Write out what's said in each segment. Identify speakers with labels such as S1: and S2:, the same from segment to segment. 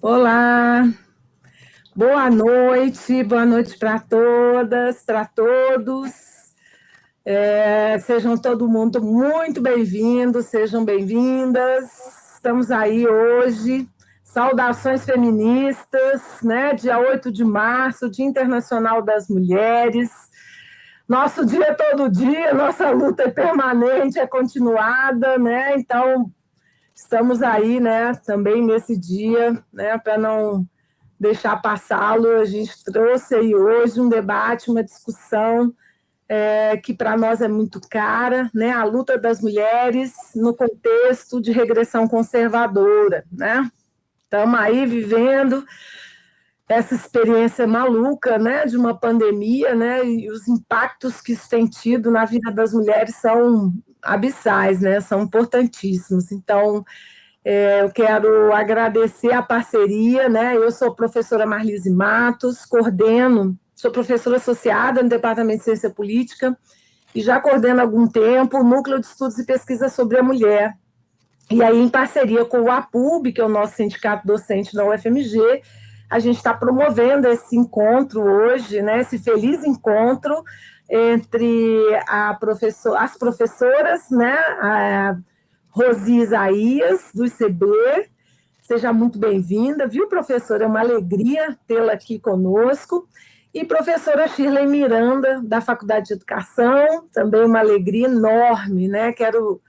S1: Olá, boa noite para todas, para todos. Sejam todo mundo muito bem-vindos, sejam bem-vindas. Estamos aí hoje, saudações feministas, né? Dia 8 de março, Dia Internacional das Mulheres. Nosso dia é todo dia, nossa luta é permanente, é continuada, né? Então, estamos aí, né, também nesse dia, né, para não deixar passá-lo. A gente trouxe aí hoje um debate, uma discussão que para nós é muito cara, né? A luta das mulheres no contexto de regressão conservadora, né? Estamos aí vivendo essa experiência maluca, né, de uma pandemia, né, e os impactos que isso tem tido na vida das mulheres são abissais, né, são importantíssimos. Então, eu quero agradecer a parceria, né? Eu sou a professora Marlise Matos, sou professora associada no Departamento de Ciência Política e já coordeno há algum tempo o Núcleo de Estudos e Pesquisa sobre a Mulher. E aí, em parceria com o APUB, que é o nosso sindicato docente da UFMG, a gente está promovendo esse encontro hoje, né? Esse feliz encontro entre as professoras, né? A Rosi Isaías, do ICB. Seja muito bem-vinda, viu, professora? É uma alegria tê-la aqui conosco. E professora Shirley Miranda, da Faculdade de Educação, também uma alegria enorme, né? Quero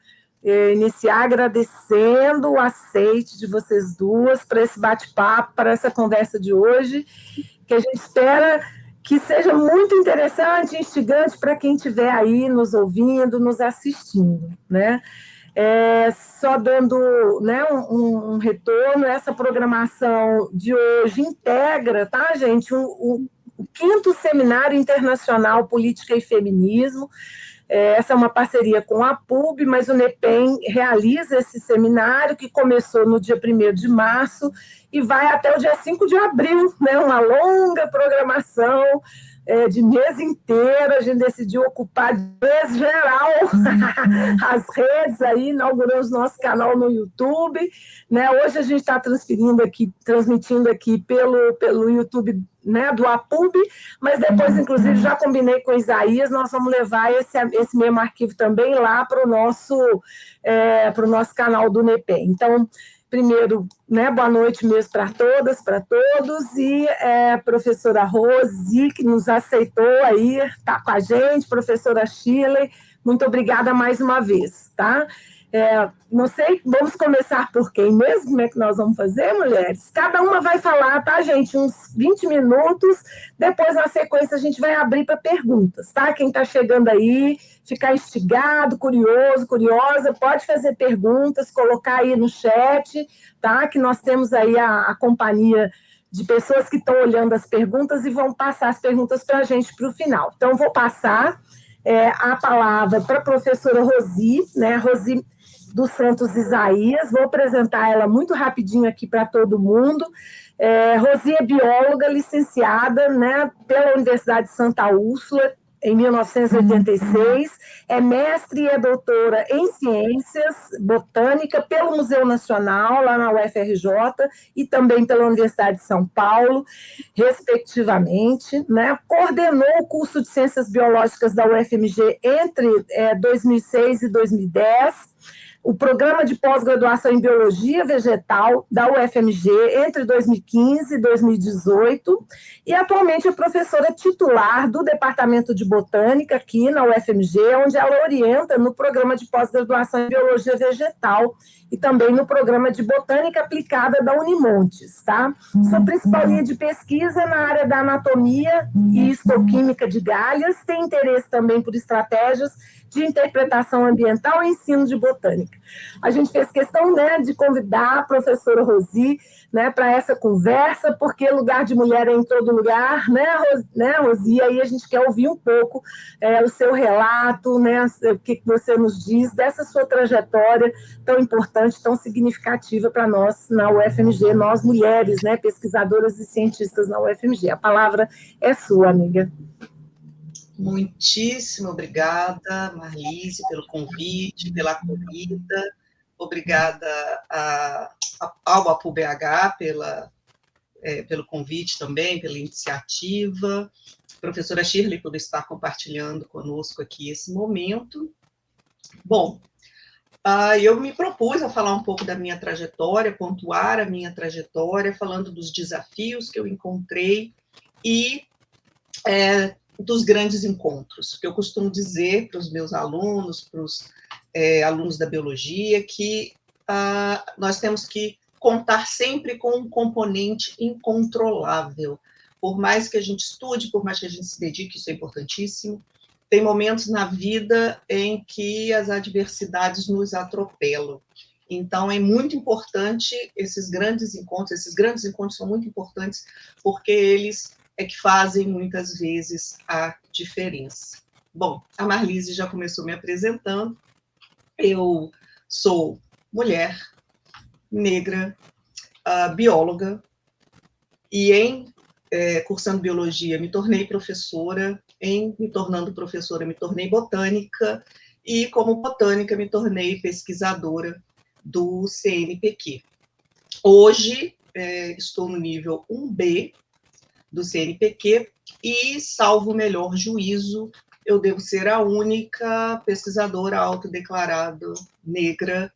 S1: iniciar agradecendo o aceite de vocês duas para esse bate-papo, para essa conversa de hoje, que a gente espera que seja muito interessante e instigante para quem estiver aí nos ouvindo, nos assistindo, né? Só dando, né, um retorno, essa programação de hoje integra, tá, gente, o 5º Seminário Internacional Política e Feminismo. Essa é uma parceria com a PUB, mas o NEPEM realiza esse seminário, que começou no dia 1º de março e vai até o dia 5 de abril, né? Uma longa programação de mês inteiro. A gente decidiu ocupar de mês geral as redes aí, inauguramos nosso canal no YouTube, né? Hoje a gente está transmitindo aqui pelo YouTube, né, do APUB, mas depois, inclusive, já combinei com o Isaías, nós vamos levar esse mesmo arquivo também lá para o nosso canal do NEPEM. Então, primeiro, né, boa noite mesmo para todas, para todos, e professora Rosi, que nos aceitou aí, está com a gente, professora Shirley, muito obrigada mais uma vez, tá? Não sei, vamos começar por quem mesmo? Como é que nós vamos fazer, mulheres? Cada uma vai falar, tá, gente? Uns 20 minutos, depois, na sequência, a gente vai abrir para perguntas, tá? Quem está chegando aí, ficar instigado, curioso, curiosa, pode fazer perguntas, colocar aí no chat, tá? Que nós temos aí a companhia de pessoas que estão olhando as perguntas e vão passar as perguntas para a gente para o final. Então, vou passar a palavra para a professora Rosi, né? Rosi dos Santos Isaías. Vou apresentar ela muito rapidinho aqui para todo mundo. Rosi é bióloga, licenciada, né, pela Universidade de Santa Úrsula, em 1986, é mestre e é doutora em Ciências Botânica pelo Museu Nacional, lá na UFRJ, e também pela Universidade de São Paulo, respectivamente, né? Coordenou o curso de Ciências Biológicas da UFMG entre 2006 e 2010, o programa de pós-graduação em Biologia Vegetal da UFMG entre 2015 e 2018, e atualmente é professora titular do Departamento de Botânica aqui na UFMG, onde ela orienta no programa de pós-graduação em Biologia Vegetal e também no programa de Botânica Aplicada da Unimontes, tá? Sua principal linha de pesquisa é na área da anatomia e histoquímica de galhas, tem interesse também por estratégias de interpretação ambiental e ensino de botânica. A gente fez questão, né, de convidar a professora Rosi, né, para essa conversa, porque lugar de mulher é em todo lugar, né, Rosi? E aí a gente quer ouvir um pouco o seu relato, né, o que você nos diz dessa sua trajetória tão importante, tão significativa para nós na UFMG, nós mulheres, né, pesquisadoras e cientistas na UFMG. A palavra é sua, amiga.
S2: Muitíssimo obrigada, Marlise, pelo convite, pela acolhida. Obrigada ao APUBH pelo convite também, pela iniciativa, professora Shirley, por estar compartilhando conosco aqui esse momento. Bom, eu me propus a falar um pouco da minha trajetória, pontuar a minha trajetória, falando dos desafios que eu encontrei e dos grandes encontros, que eu costumo dizer para os meus alunos, para os alunos da biologia, que nós temos que contar sempre com um componente incontrolável. Por mais que a gente estude, por mais que a gente se dedique, isso é importantíssimo, tem momentos na vida em que as adversidades nos atropelam. Então, é muito importante esses grandes encontros são muito importantes porque eles é que fazem, muitas vezes, a diferença. Bom, a Marlise já começou me apresentando. Eu sou mulher, negra, bióloga, e cursando biologia, me tornei professora, me tornando professora, me tornei botânica, e como botânica me tornei pesquisadora do CNPq. Hoje, estou no nível 1B do CNPq, e, salvo o melhor juízo, eu devo ser a única pesquisadora autodeclarada negra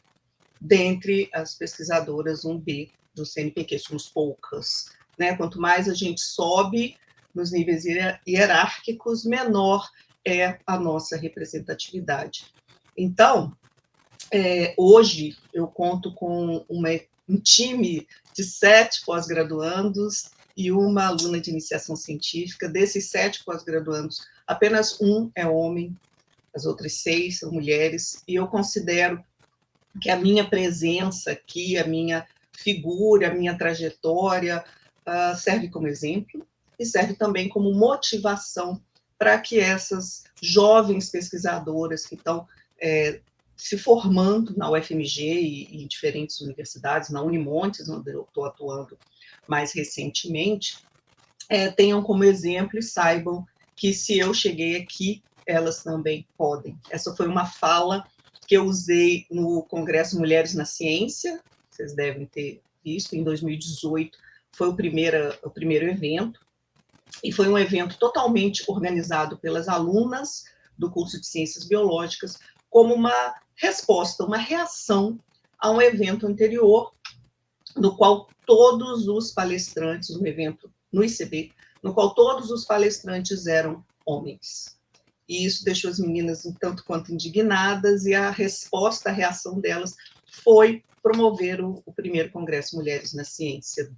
S2: dentre as pesquisadoras 1B do CNPq. Somos poucas, né? Quanto mais a gente sobe nos níveis hierárquicos, menor é a nossa representatividade. Então, hoje eu conto com um time de 7 pós-graduandos e uma aluna de iniciação científica. Desses 7 pós-graduandos, apenas um é homem, as outras 6 são mulheres, e eu considero que a minha presença aqui, a minha figura, a minha trajetória serve como exemplo e serve também como motivação para que essas jovens pesquisadoras que estão se formando na UFMG e em diferentes universidades, na Unimontes, onde eu estou atuando mais recentemente, tenham como exemplo e saibam que se eu cheguei aqui, elas também podem. Essa foi uma fala que eu usei no Congresso Mulheres na Ciência, vocês devem ter visto, em 2018, foi o primeiro evento, e foi um evento totalmente organizado pelas alunas do curso de Ciências Biológicas, como uma resposta, uma reação a um evento anterior, no qual todos os palestrantes, um evento no ICB, no qual todos os palestrantes eram homens. E isso deixou as meninas um tanto quanto indignadas, e a resposta, a reação delas foi promover o primeiro Congresso Mulheres na Ciência,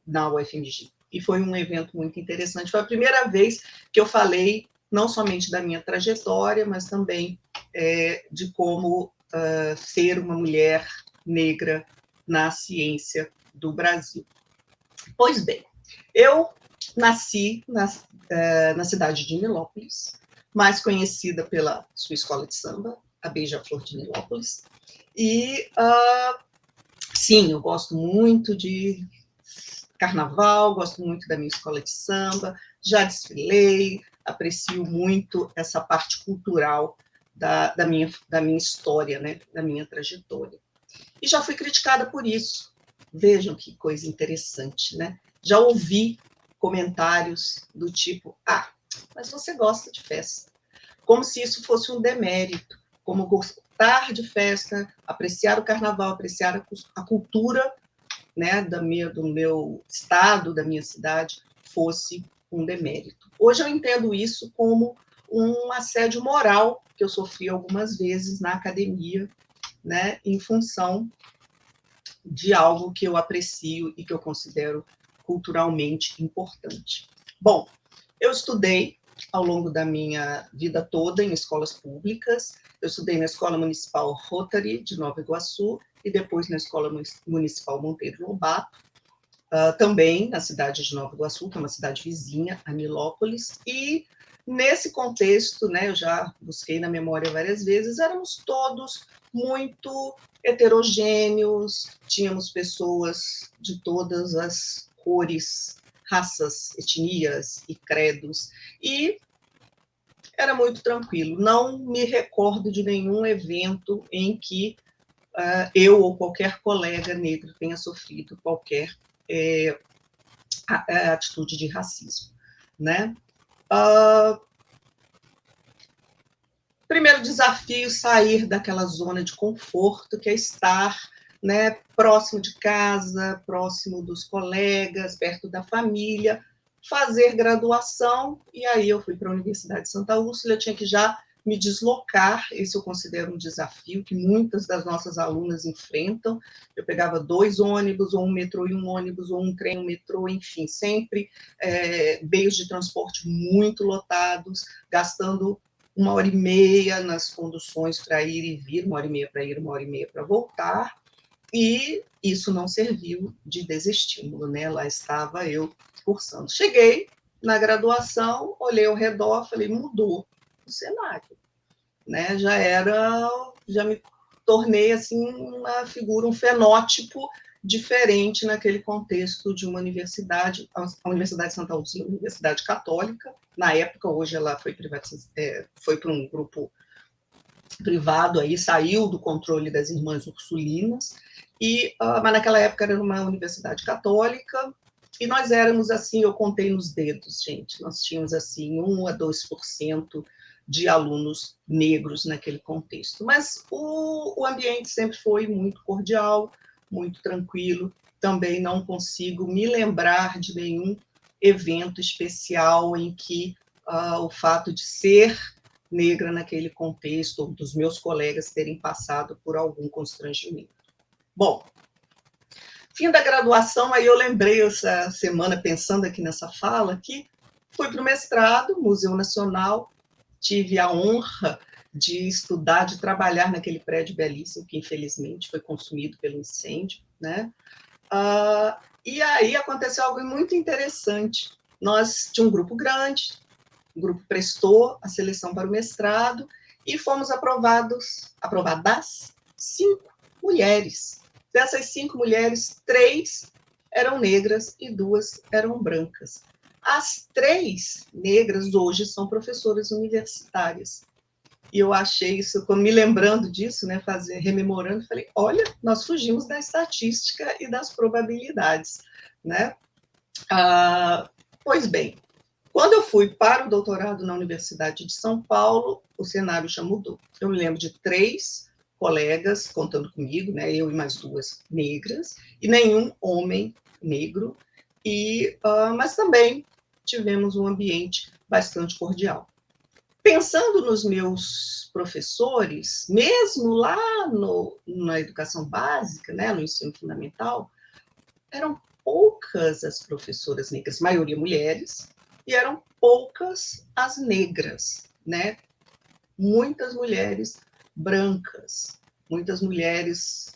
S2: na UFMG. E foi um evento muito interessante. Foi a primeira vez que eu falei não somente da minha trajetória, mas também de como ser uma mulher negra na ciência do Brasil. Pois bem, eu nasci na cidade de Nilópolis, mais conhecida pela sua escola de samba, a Beija-Flor de Nilópolis. E, sim, eu gosto muito de carnaval, gosto muito da minha escola de samba, já desfilei, aprecio muito essa parte cultural da minha história, né, da minha trajetória. E já fui criticada por isso. Vejam que coisa interessante, né? Já ouvi comentários do tipo, mas você gosta de festa. Como se isso fosse um demérito, como gostar de festa, apreciar o carnaval, apreciar a cultura, né, do meu estado, da minha cidade, fosse um demérito. Hoje eu entendo isso como um assédio moral que eu sofri algumas vezes na academia, né, em função de algo que eu aprecio e que eu considero culturalmente importante. Bom, eu estudei ao longo da minha vida toda em escolas públicas. Eu estudei na Escola Municipal Rotary de Nova Iguaçu e depois na Escola Municipal Monteiro Lobato, também na cidade de Nova Iguaçu, que é uma cidade vizinha a Nilópolis. E nesse contexto, né, eu já busquei na memória várias vezes, éramos todos muito heterogêneos, tínhamos pessoas de todas as cores, raças, etnias e credos, e era muito tranquilo. Não me recordo de nenhum evento em que eu ou qualquer colega negro tenha sofrido qualquer atitude de racismo, né? Primeiro desafio, sair daquela zona de conforto, que é estar, né, próximo de casa, próximo dos colegas, perto da família, fazer graduação, e aí eu fui para a Universidade de Santa Úrsula, eu tinha que já me deslocar, esse eu considero um desafio que muitas das nossas alunas enfrentam. Eu pegava 2 ônibus, ou um metrô e um ônibus, ou um trem e um metrô, enfim, sempre meios de transporte muito lotados, gastando 1h30 nas conduções para ir e vir, 1h30 para ir, 1h30 para voltar, e isso não serviu de desestímulo, né? Lá estava eu cursando. Cheguei na graduação, olhei ao redor, falei, mudou o cenário, né? Já me tornei assim uma figura, um fenótipo diferente naquele contexto de uma universidade, a Universidade de Santa Úrsula, uma universidade católica, na época, hoje ela foi foi para um grupo privado, aí saiu do controle das Irmãs Ursulinas, mas naquela época era uma universidade católica, e nós éramos assim, eu contei nos dedos, gente, nós tínhamos assim 1 a 2% de alunos negros naquele contexto. Mas o ambiente sempre foi muito cordial, muito tranquilo. Também não consigo me lembrar de nenhum evento especial em que o fato de ser negra naquele contexto, ou dos meus colegas terem passado por algum constrangimento. Bom, fim da graduação, aí eu lembrei essa semana, pensando aqui nessa fala, que fui para o mestrado, Museu Nacional, tive a honra de estudar, de trabalhar naquele prédio belíssimo, que infelizmente foi consumido pelo incêndio, né? E aí aconteceu algo muito interessante. Nós tínhamos um grupo grande, o grupo prestou a seleção para o mestrado e fomos aprovadas 5 mulheres. Dessas 5 mulheres, 3 eram negras e 2 eram brancas. As 3 negras hoje são professoras universitárias. E eu achei isso, quando me lembrando disso, né, rememorando, falei, olha, nós fugimos da estatística e das probabilidades, né? Pois bem, quando eu fui para o doutorado na Universidade de São Paulo, o cenário já mudou. Eu me lembro de 3 colegas contando comigo, né, eu e mais 2 negras, e nenhum homem negro, mas também tivemos um ambiente bastante cordial. Pensando nos meus professores, mesmo lá na educação básica, né, no ensino fundamental, eram poucas as professoras negras, maioria mulheres, e eram poucas as negras, né? Muitas mulheres brancas, muitas mulheres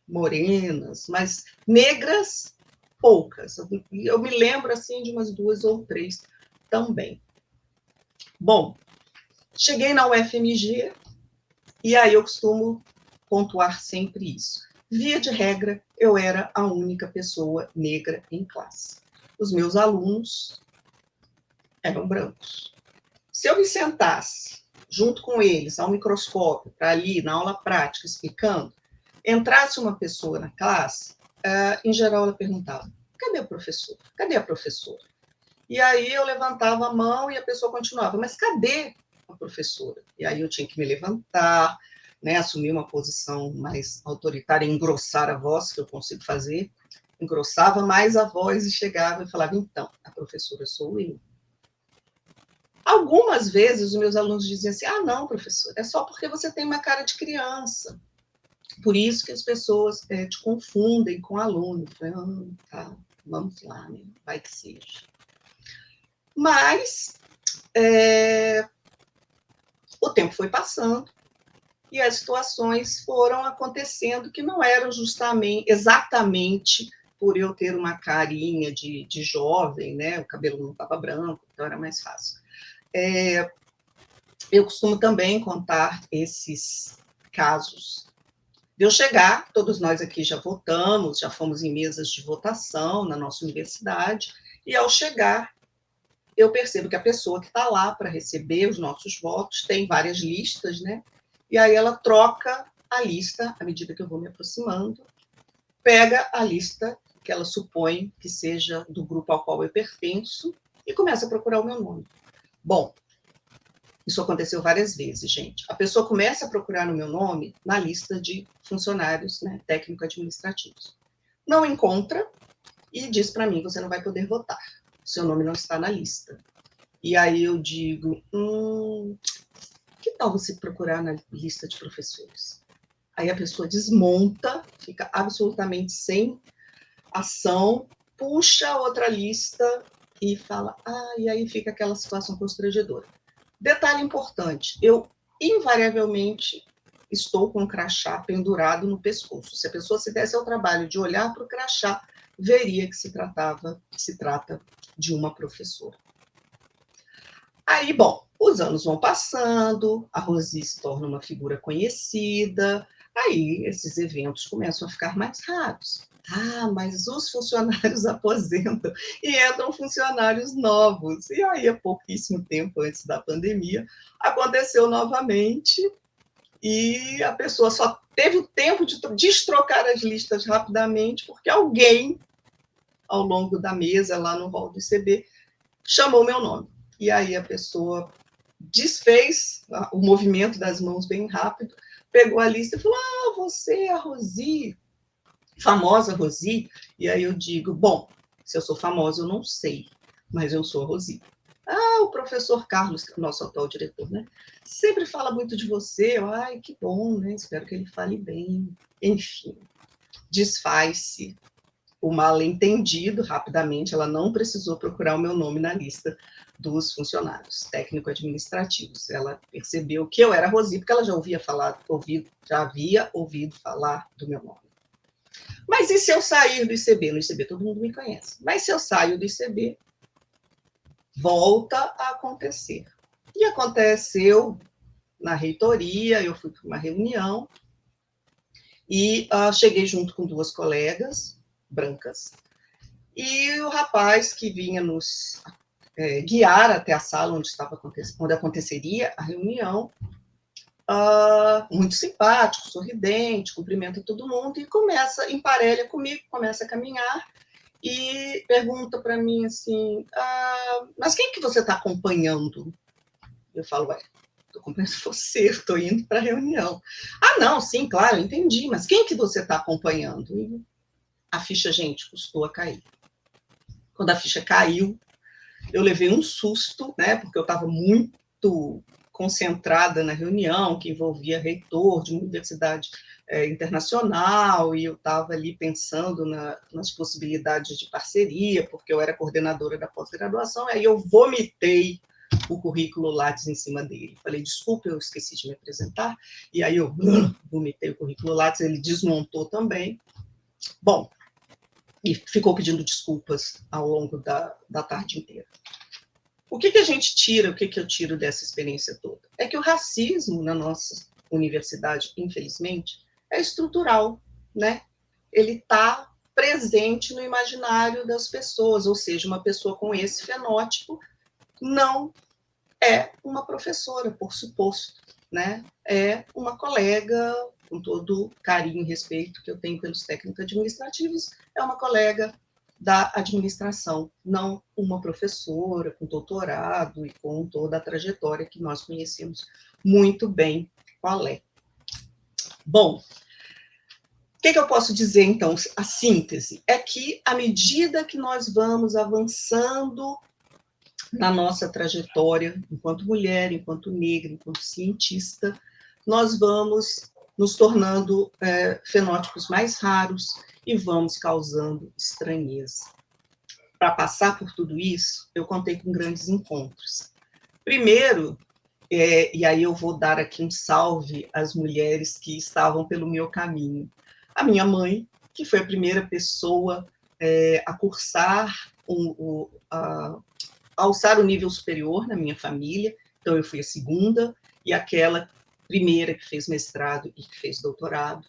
S2: morenas, mas negras, poucas. Eu me lembro, assim, de umas 2 ou 3 também. Bom, cheguei na UFMG, e aí eu costumo pontuar sempre isso. Via de regra, eu era a única pessoa negra em classe. Os meus alunos eram brancos. Se eu me sentasse junto com eles ao microscópio, para ali, na aula prática, explicando, entrasse uma pessoa na classe, em geral ela perguntava, cadê o professor? Cadê a professora? E aí eu levantava a mão e a pessoa continuava, mas cadê a professora? E aí eu tinha que me levantar, né, assumir uma posição mais autoritária, engrossar a voz, que eu consigo fazer, engrossava mais a voz e chegava e falava, então, a professora sou eu. Algumas vezes os meus alunos diziam assim, não, professor, é só porque você tem uma cara de criança. Por isso que as pessoas te confundem com aluno. Eu falei, tá, vamos lá, né? Vai que seja. Mas o tempo foi passando e as situações foram acontecendo que não eram exatamente por eu ter uma carinha de jovem, né? O cabelo não estava branco, então era mais fácil. Eu costumo também contar esses casos. De eu chegar, todos nós aqui já votamos, já fomos em mesas de votação na nossa universidade, e ao chegar, eu percebo que a pessoa que está lá para receber os nossos votos tem várias listas, né? E aí ela troca a lista, à medida que eu vou me aproximando, pega a lista que ela supõe que seja do grupo ao qual eu pertenço e começa a procurar o meu nome. Bom, isso aconteceu várias vezes, gente. A pessoa começa a procurar no meu nome na lista de funcionários, né, técnico-administrativos. Não encontra e diz para mim, você não vai poder votar. Seu nome não está na lista. E aí eu digo, que tal você procurar na lista de professores? Aí a pessoa desmonta, fica absolutamente sem ação, puxa outra lista e fala, e aí fica aquela situação constrangedora. Detalhe importante, eu invariavelmente estou com o crachá pendurado no pescoço. Se a pessoa se desse ao trabalho de olhar para o crachá, veria que se trata de uma professora. Aí, bom, os anos vão passando, a Rosi se torna uma figura conhecida, aí esses eventos começam a ficar mais raros. Mas os funcionários aposentam e entram funcionários novos. E aí, há pouquíssimo tempo antes da pandemia, aconteceu novamente e a pessoa só teve o tempo de destrocar as listas rapidamente porque alguém, ao longo da mesa, lá no hall do ICB, chamou meu nome. E aí a pessoa desfez o movimento das mãos bem rápido, pegou a lista e falou, você é a Rosi, famosa Rosi? E aí eu digo, bom, se eu sou famosa eu não sei, mas eu sou a Rosi. O professor Carlos, nosso atual diretor, né? Sempre fala muito de você. Que bom, né? Espero que ele fale bem. Enfim, desfaz-se o mal-entendido rapidamente. Ela não precisou procurar o meu nome na lista dos funcionários técnico-administrativos. Ela percebeu que eu era a Rosi, porque ela já havia ouvido falar do meu nome. Mas e se eu sair do ICB? No ICB todo mundo me conhece. Mas se eu saio do ICB, volta a acontecer. E aconteceu na reitoria, eu fui para uma reunião e cheguei junto com 2 colegas brancas e o rapaz que vinha nos guiar até a sala onde aconteceria a reunião, muito simpático, sorridente, cumprimenta todo mundo e emparelha comigo, começa a caminhar e pergunta para mim assim, mas quem que você está acompanhando? Eu falo, estou acompanhando você, estou indo para a reunião. Não, sim, claro, entendi, mas quem que você está acompanhando? E a ficha, gente, custou a cair. Quando a ficha caiu, eu levei um susto, né, porque eu estava muito concentrada na reunião, que envolvia reitor de uma universidade internacional, e eu estava ali pensando nas possibilidades de parceria, porque eu era coordenadora da pós-graduação, aí eu vomitei o currículo Lattes em cima dele. Falei, desculpa, eu esqueci de me apresentar, e aí eu vomitei o currículo Lattes, ele desmontou também. Bom, e ficou pedindo desculpas ao longo da tarde inteira. O que a gente tira, o que eu tiro dessa experiência toda? É que o racismo na nossa universidade, infelizmente, é estrutural, né? Ele está presente no imaginário das pessoas, ou seja, uma pessoa com esse fenótipo não é uma professora, por suposto, né? É uma colega, com todo carinho e respeito que eu tenho pelos técnicos administrativos, é uma colega da administração, não uma professora com doutorado e com toda a trajetória que nós conhecemos muito bem qual é. Bom, o que eu posso dizer, então? A síntese é que, à medida que nós vamos avançando na nossa trajetória, enquanto mulher, enquanto negra, enquanto cientista, nós vamos nos tornando fenótipos mais raros e vamos causando estranheza. Para passar por tudo isso, eu contei com grandes encontros. Primeiro, e aí eu vou dar aqui um salve às mulheres que estavam pelo meu caminho. A minha mãe, que foi a primeira pessoa a cursar alçar o nível superior na minha família, então eu fui a segunda, e aquela primeira que fez mestrado e que fez doutorado.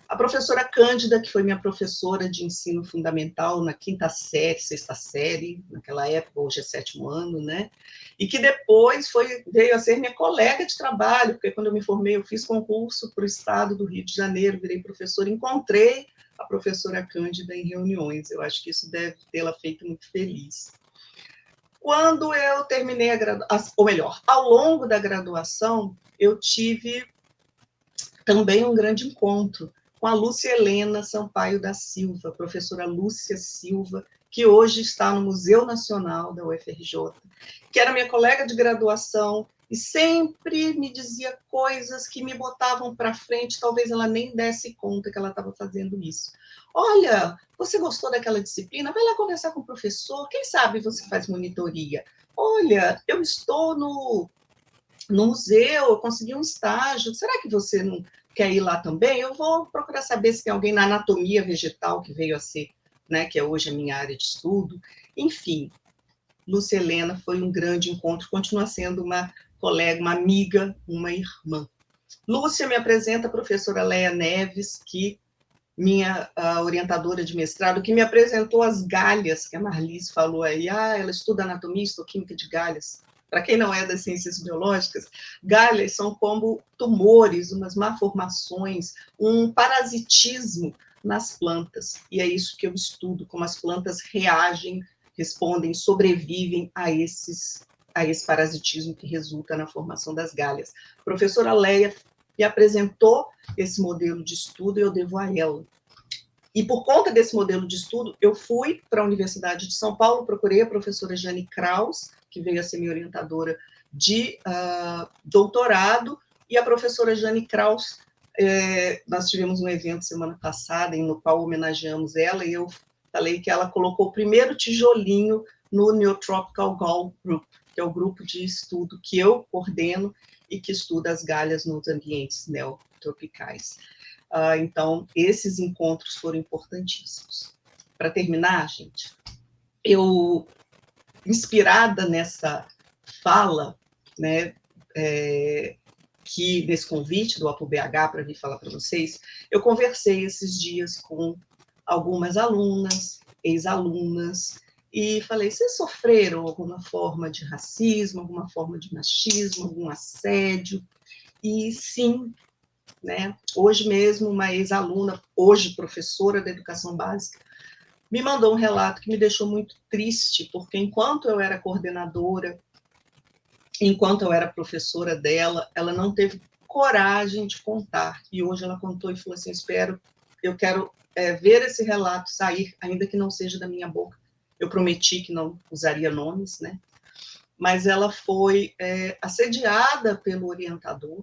S2: A professora Cândida, que foi minha professora de ensino fundamental na 5ª série, 6ª série, naquela época, hoje é 7º ano, né? E que depois veio a ser minha colega de trabalho, porque quando eu me formei, eu fiz concurso para o estado do Rio de Janeiro, virei professora, encontrei a professora Cândida em reuniões. Eu acho que isso deve tê-la feito muito feliz. Quando eu terminei a graduação, ou melhor, ao longo da graduação, eu tive também um grande encontro com a Lúcia Helena Sampaio da Silva, professora Lúcia Silva, que hoje está no Museu Nacional da UFRJ, que era minha colega de graduação e sempre me dizia coisas que me botavam para frente, talvez ela nem desse conta que ela estava fazendo isso. Olha, você gostou daquela disciplina? Vai lá conversar com o professor, quem sabe você faz monitoria. Olha, eu estou no museu, eu consegui um estágio, será que você não quer ir lá também? Eu vou procurar saber se tem alguém na anatomia vegetal que veio a ser, né, que é hoje a minha área de estudo. Enfim, Lúcia Helena foi um grande encontro, continua sendo uma colega, uma amiga, uma irmã. Lúcia me apresenta a professora Leia Neves, que minha orientadora de mestrado, que me apresentou as galhas, que a Marlice falou aí, ela estuda anatomia e histoquímica de galhas. Para quem não é das ciências biológicas, galhas são como tumores, umas malformações, um parasitismo nas plantas. E é isso que eu estudo, como as plantas reagem, respondem, sobrevivem a esse parasitismo que resulta na formação das galhas. A professora Leia me apresentou esse modelo de estudo e eu devo a ela. E por conta desse modelo de estudo, eu fui para a Universidade de São Paulo, procurei a professora Jane Kraus, que veio a ser minha orientadora de doutorado, e a professora Jane Kraus, nós tivemos um evento semana passada, no qual homenageamos ela, e eu falei que ela colocou o primeiro tijolinho no Neotropical Gall Group, que é o grupo de estudo que eu coordeno e que estuda as galhas nos ambientes neotropicais. Então, esses encontros foram importantíssimos. Para terminar, gente, eu, inspirada nessa fala, né, que nesse convite do ApoBH para vir falar para vocês, eu conversei esses dias com algumas alunas, ex-alunas, e falei, vocês sofreram alguma forma de racismo, alguma forma de machismo, algum assédio? E sim, né? Hoje mesmo, uma ex-aluna, hoje professora da educação básica, me mandou um relato que me deixou muito triste, porque enquanto eu era coordenadora, enquanto eu era professora dela, ela não teve coragem de contar. E hoje ela contou e falou assim, eu quero ver esse relato sair, ainda que não seja da minha boca. Eu prometi que não usaria nomes, né? Mas ela foi assediada pelo orientador,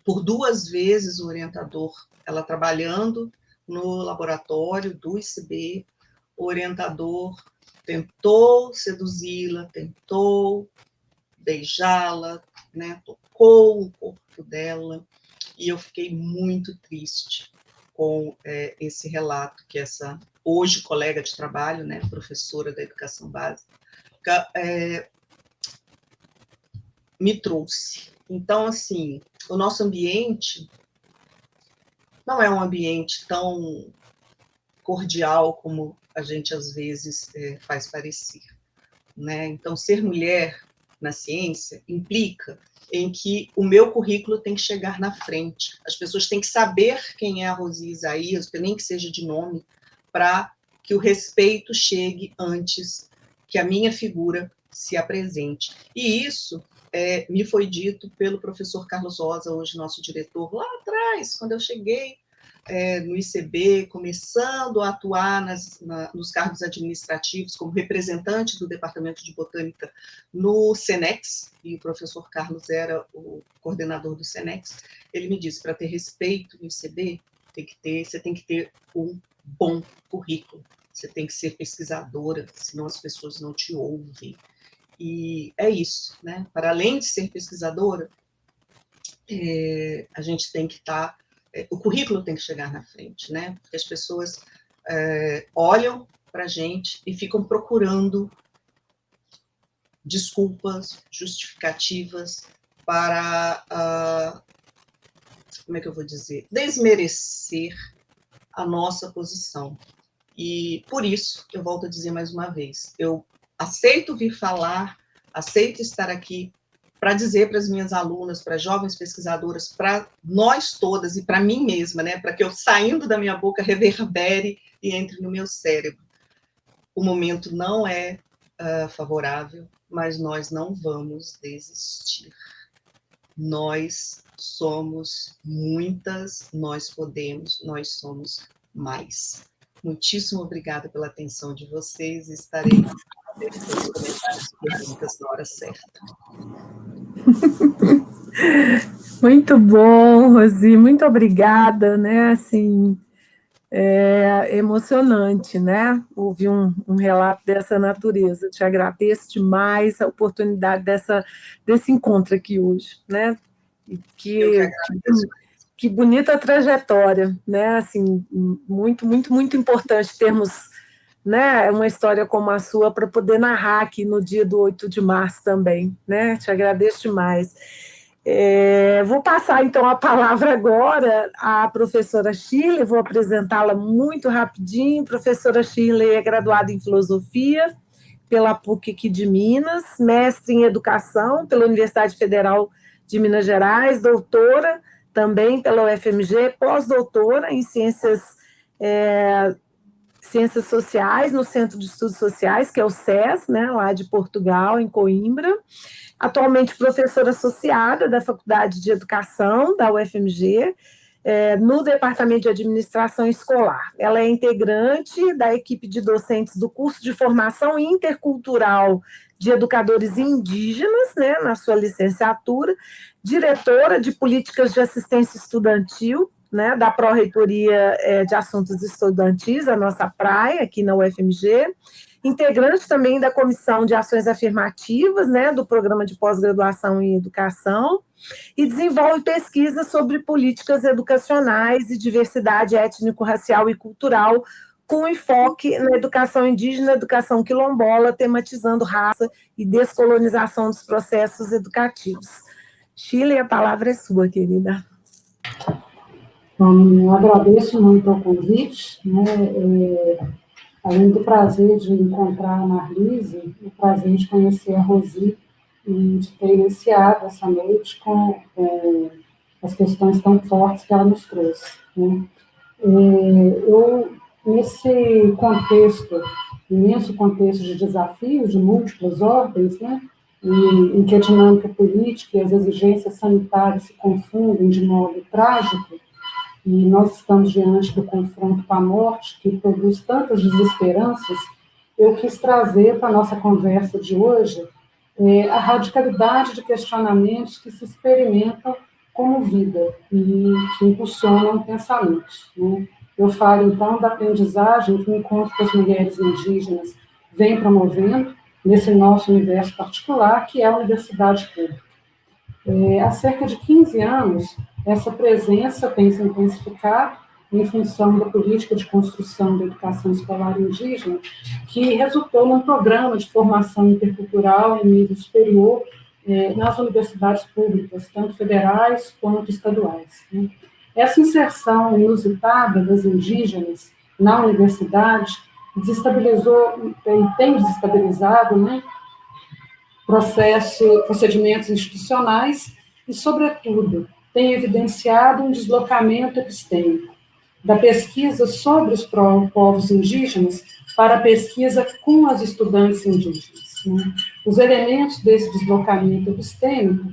S2: por 2 vezes o orientador, ela trabalhando no laboratório do ICB, o orientador tentou seduzi-la, tentou beijá-la, né, tocou o corpo dela, e eu fiquei muito triste com esse relato que essa, hoje, colega de trabalho, né, professora da educação básica, me trouxe. Então, assim, o nosso ambiente não é um ambiente tão cordial como a gente, às vezes, faz parecer, né? Então, ser mulher na ciência implica em que o meu currículo tem que chegar na frente. As pessoas têm que saber quem é a Rosi Isaías, nem que seja de nome, para que o respeito chegue antes que a minha figura se apresente. E isso me foi dito pelo professor Carlos Rosa, hoje nosso diretor, lá atrás, quando eu cheguei no ICB, começando a atuar nos cargos administrativos como representante do Departamento de Botânica no Senex, e o professor Carlos era o coordenador do Senex, ele me disse, para ter respeito no ICB, você tem que ter um bom currículo, você tem que ser pesquisadora, senão as pessoas não te ouvem. E é isso, né? Para além de ser pesquisadora, a gente tem que estar... o currículo tem que chegar na frente, né? Porque as pessoas olham para a gente e ficam procurando desculpas, justificativas para, como é que eu vou dizer, desmerecer a nossa posição. E por isso, eu volto a dizer mais uma vez, eu aceito vir falar, aceito estar aqui para dizer para as minhas alunas, para jovens pesquisadoras, para nós todas e para mim mesma, né, para que eu, saindo da minha boca, reverbere e entre no meu cérebro. O momento não é favorável, mas nós não vamos desistir. Nós somos muitas, nós podemos, nós somos mais. Muitíssimo obrigada pela atenção de vocês. Estarei aberta aos comentários e perguntas na hora certa.
S1: Muito bom, Rosi, muito obrigada, né? Assim, é emocionante, né? Ouvir um relato dessa natureza. Te agradeço demais a oportunidade desse encontro aqui hoje, né? Que bonita trajetória, né? Assim, muito, muito, muito importante termos, né, uma história como a sua para poder narrar aqui no dia do 8 de março também, né? Te agradeço demais. Vou passar, então, a palavra agora à professora Shirley, vou apresentá-la muito rapidinho. A professora Shirley é graduada em Filosofia pela PUC aqui de Minas, mestre em Educação pela Universidade Federal de Minas Gerais, doutora também pela UFMG, pós-doutora em Ciências Sociais, no Centro de Estudos Sociais, que é o SES, né, lá de Portugal, em Coimbra. Atualmente professora associada da Faculdade de Educação da UFMG, no Departamento de Administração Escolar. Ela é integrante da equipe de docentes do curso de formação intercultural de educadores indígenas, né, na sua licenciatura, diretora de políticas de assistência estudantil, né, da Pró-Reitoria de Assuntos Estudantis, a nossa praia, aqui na UFMG, integrante também da Comissão de Ações Afirmativas, né, do Programa de Pós-Graduação em Educação, e desenvolve pesquisas sobre políticas educacionais e diversidade étnico-racial e cultural, com enfoque na educação indígena, educação quilombola, tematizando raça e descolonização dos processos educativos. Shirley, a palavra é sua, querida.
S3: Bom, eu agradeço muito o convite, né? Além do prazer de encontrar a Marlise, o prazer de conhecer a Rosi e de ter iniciado essa noite com as questões tão fortes que ela nos trouxe, né? Eu, nesse contexto, imenso contexto de desafios de múltiplas ordens, né, em que a dinâmica política e as exigências sanitárias se confundem de modo trágico, e nós estamos diante do confronto com a morte, que produz tantas desesperanças, eu quis trazer para a nossa conversa de hoje a radicalidade de questionamentos que se experimentam como vida e que impulsionam pensamentos, né? Eu falo, então, da aprendizagem que o encontro com as mulheres indígenas vem promovendo nesse nosso universo particular, que é a universidade pública. Há cerca de 15 anos, essa presença tem se intensificado em função da política de construção da educação escolar indígena, que resultou num programa de formação intercultural em nível superior nas universidades públicas, tanto federais quanto estaduais, né? Essa inserção inusitada das indígenas na universidade desestabilizou e tem desestabilizado, né, procedimentos institucionais e, sobretudo, tem evidenciado um deslocamento epistêmico da pesquisa sobre os povos indígenas para a pesquisa com as estudantes indígenas, né? Os elementos desse deslocamento epistêmico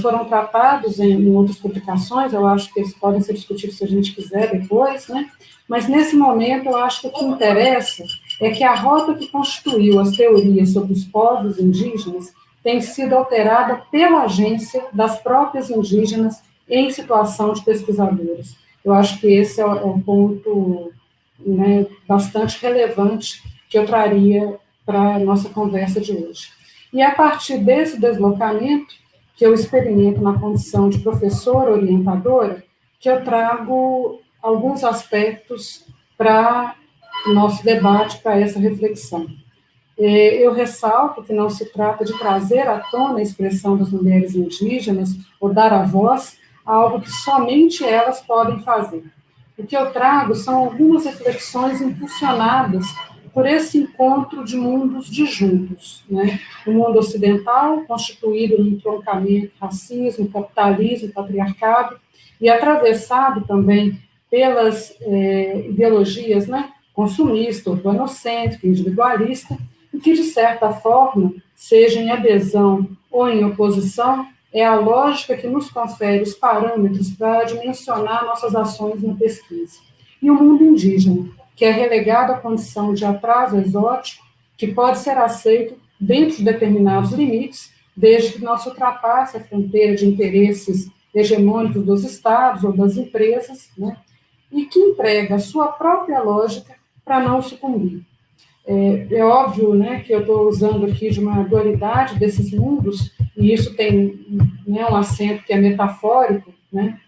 S3: foram tratados em outras publicações, eu acho que eles podem ser discutidos se a gente quiser depois, né? Mas, nesse momento, eu acho que o que interessa é que a rota que constituiu as teorias sobre os povos indígenas tem sido alterada pela agência das próprias indígenas em situação de pesquisadoras. Eu acho que esse é um ponto, né, bastante relevante que eu traria para a nossa conversa de hoje. E, a partir desse deslocamento, que eu experimento na condição de professora orientadora, que eu trago alguns aspectos para o nosso debate, para essa reflexão. Eu ressalto que não se trata de trazer à tona a expressão das mulheres indígenas ou dar a voz a algo que somente elas podem fazer. O que eu trago são algumas reflexões impulsionadas por esse encontro de mundos disjuntos, né? O mundo ocidental, constituído no entroncamento racismo, capitalismo, patriarcado, e atravessado também pelas ideologias, né, consumista, urbanocêntrica, individualista, e que, de certa forma, seja em adesão ou em oposição, é a lógica que nos confere os parâmetros para dimensionar nossas ações na pesquisa. E o mundo indígena, que é relegado à condição de atraso exótico, que pode ser aceito dentro de determinados limites, desde que não se ultrapasse a fronteira de interesses hegemônicos dos estados ou das empresas, né, e que emprega a sua própria lógica para não sucumbir. É óbvio, né, que eu estou usando aqui de uma dualidade desses mundos, e isso tem, né, um acento que é metafórico, né,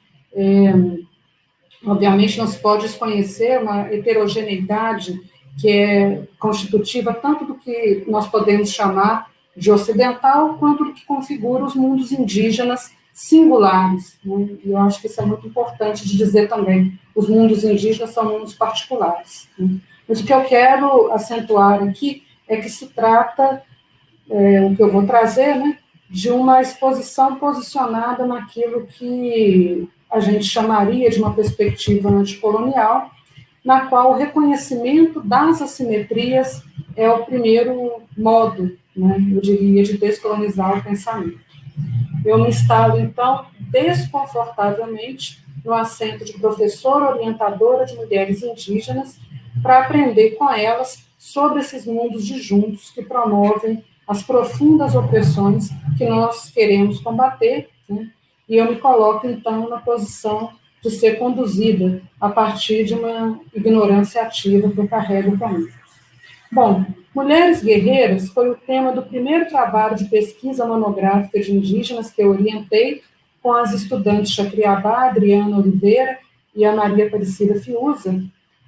S3: obviamente não se pode desconhecer uma heterogeneidade que é constitutiva tanto do que nós podemos chamar de ocidental, quanto do que configura os mundos indígenas singulares, né? E eu acho que isso é muito importante de dizer também. Os mundos indígenas são mundos particulares, né? Mas o que eu quero acentuar aqui é que se trata, o que eu vou trazer, né, de uma exposição posicionada naquilo que a gente chamaria de uma perspectiva anticolonial, na qual o reconhecimento das assimetrias é o primeiro modo, né, eu diria, de descolonizar o pensamento. Eu me instalo, então, desconfortavelmente no assento de professora orientadora de mulheres indígenas para aprender com elas sobre esses mundos disjuntos que promovem as profundas opressões que nós queremos combater, né? E eu me coloco, então, na posição de ser conduzida a partir de uma ignorância ativa que eu carrego para mim. Bom, Mulheres Guerreiras foi o tema do primeiro trabalho de pesquisa monográfica de indígenas que eu orientei com as estudantes Chacriabá, Adriana Oliveira e a Maria Aparecida Fiuza,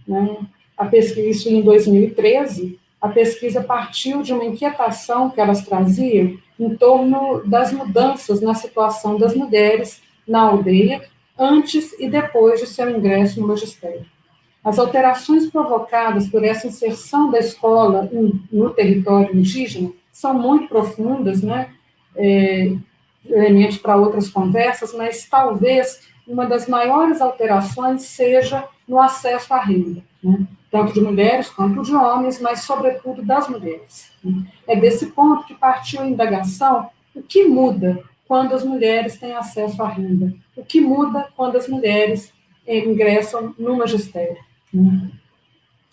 S3: né? A pesquisa, isso em 2013, a pesquisa partiu de uma inquietação que elas traziam em torno das mudanças na situação das mulheres na aldeia, antes e depois de seu ingresso no magistério. As alterações provocadas por essa inserção da escola no território indígena são muito profundas, né? Elementos para outras conversas, mas talvez uma das maiores alterações seja no acesso à renda, né? Tanto de mulheres quanto de homens, mas, sobretudo, das mulheres. É desse ponto que partiu a indagação: o que muda quando as mulheres têm acesso à renda? O que muda quando as mulheres ingressam no magistério?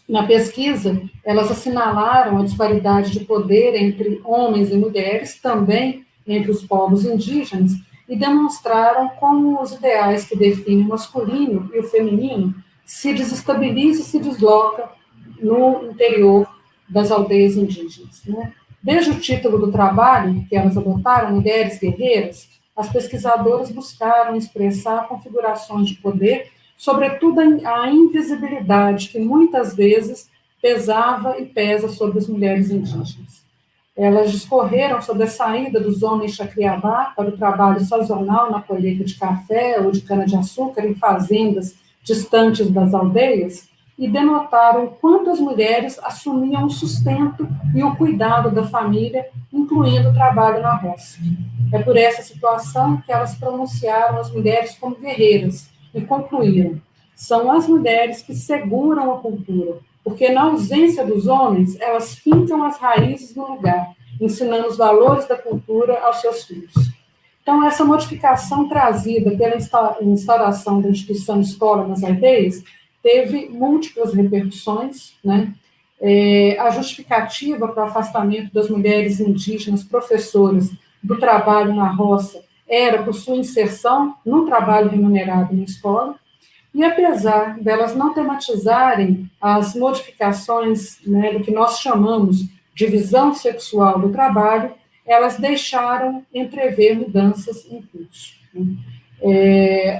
S3: Na pesquisa, elas assinalaram a disparidade de poder entre homens e mulheres, também entre os povos indígenas, e demonstraram como os ideais que definem o masculino e o feminino se desestabiliza e se desloca no interior das aldeias indígenas, né? Desde o título do trabalho que elas adotaram, Mulheres Guerreiras, as pesquisadoras buscaram expressar configurações de poder, sobretudo a invisibilidade que muitas vezes pesava e pesa sobre as mulheres indígenas. Elas discorreram sobre a saída dos homens Chacriabá para o trabalho sazonal na colheita de café ou de cana-de-açúcar em fazendas distantes das aldeias e denotaram quanto as mulheres assumiam o sustento e o cuidado da família, incluindo o trabalho na roça. É por essa situação que elas pronunciaram as mulheres como guerreiras e concluíram: são as mulheres que seguram a cultura, porque na ausência dos homens, elas fincam as raízes no lugar, ensinando os valores da cultura aos seus filhos. Então, essa modificação trazida pela instauração da instituição escola nas aldeias teve múltiplas repercussões, né? A justificativa para o afastamento das mulheres indígenas professoras do trabalho na roça era por sua inserção no trabalho remunerado na escola, e apesar delas não tematizarem as modificações, né, do que nós chamamos de visão sexual do trabalho, elas deixaram entrever mudanças em curso.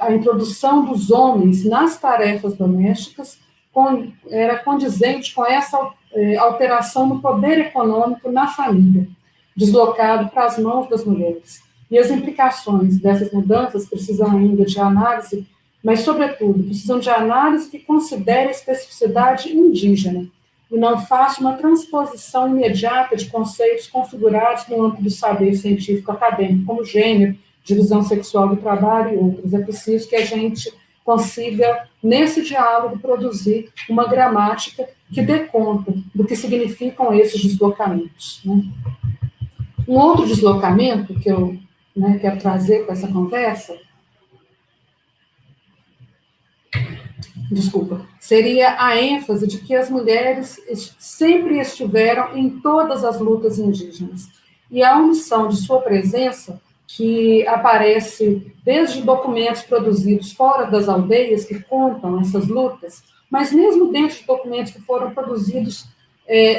S3: A introdução dos homens nas tarefas domésticas era condizente com essa alteração no poder econômico na família, deslocado para as mãos das mulheres. E as implicações dessas mudanças precisam ainda de análise, mas, sobretudo, precisam de análise que considere a especificidade indígena, e não faça uma transposição imediata de conceitos configurados no âmbito do saber científico acadêmico, como gênero, divisão sexual do trabalho e outros. É preciso que a gente consiga, nesse diálogo, produzir uma gramática que dê conta do que significam esses deslocamentos, né? Um outro deslocamento que eu, né, quero trazer para essa conversa, seria a ênfase de que as mulheres sempre estiveram em todas as lutas indígenas. E a omissão de sua presença, que aparece desde documentos produzidos fora das aldeias, que contam essas lutas, mas mesmo dentro de documentos que foram produzidos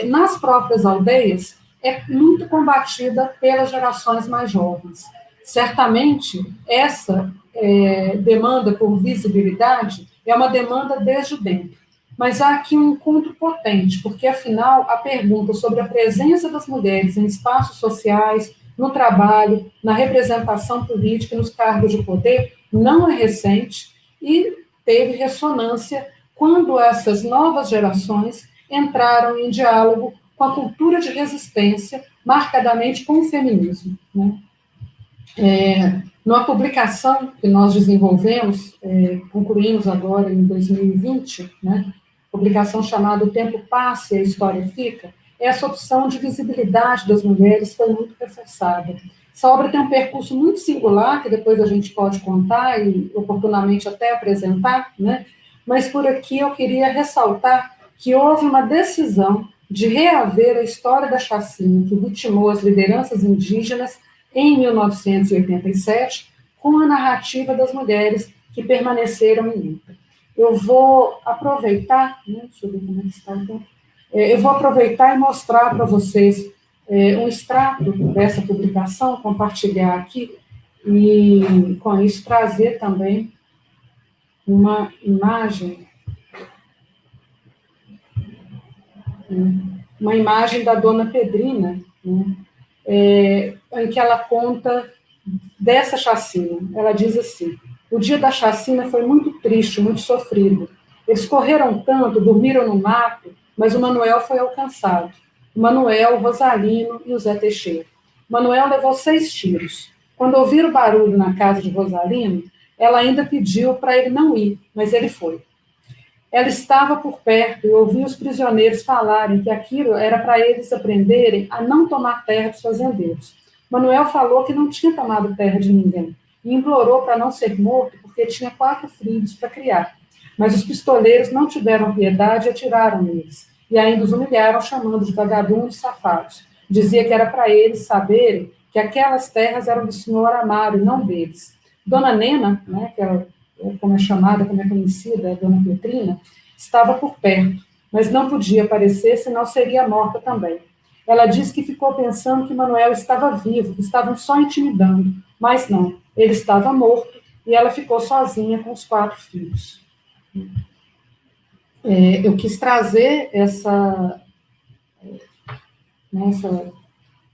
S3: nas próprias aldeias, é muito combatida pelas gerações mais jovens. Certamente, essa demanda por visibilidade é uma demanda desde dentro. Mas há aqui um encontro potente, porque, afinal, a pergunta sobre a presença das mulheres em espaços sociais, no trabalho, na representação política e nos cargos de poder não é recente e teve ressonância quando essas novas gerações entraram em diálogo com a cultura de resistência, marcadamente com o feminismo, né? Numa publicação que nós desenvolvemos, concluímos agora em 2020, né, publicação chamada O Tempo Passa e a História Fica, essa opção de visibilidade das mulheres foi muito reforçada. Essa obra tem um percurso muito singular, que depois a gente pode contar e oportunamente até apresentar, né, mas por aqui eu queria ressaltar que houve uma decisão de reaver a história da chacina que vitimou as lideranças indígenas em 1987, com a narrativa das mulheres que permaneceram em luta. Eu vou aproveitar, né, deixa eu ver como é que está o tempo. Eu vou aproveitar e mostrar para vocês um extrato dessa publicação, compartilhar aqui, e com isso trazer também uma imagem da Dona Pedrina, né, em que ela conta dessa chacina. Ela diz assim: o dia da chacina foi muito triste, muito sofrido. Eles correram tanto, dormiram no mato, mas o Manuel foi alcançado. O Manuel, o Rosalino e o Zé Teixeira. O Manuel levou 6 tiros. Quando ouviram o barulho na casa de Rosalino, ela ainda pediu para ele não ir, mas ele foi. Ela estava por perto e ouvia os prisioneiros falarem que aquilo era para eles aprenderem a não tomar terra dos fazendeiros. Manuel falou que não tinha tomado terra de ninguém e implorou para não ser morto porque tinha 4 filhos para criar. Mas os pistoleiros não tiveram piedade e atiraram neles, e ainda os humilharam chamando de vagabundos safados. Dizia que era para eles saberem que aquelas terras eram do senhor Amaro e não deles. Dona Nena, né, que ela, como é chamada, como é conhecida, a Dona Petrina, estava por perto, mas não podia aparecer, senão seria morta também. Ela disse que ficou pensando que Manuel estava vivo, que estavam só intimidando, mas não, ele estava morto, e ela ficou sozinha com os 4 filhos. Eu quis trazer essa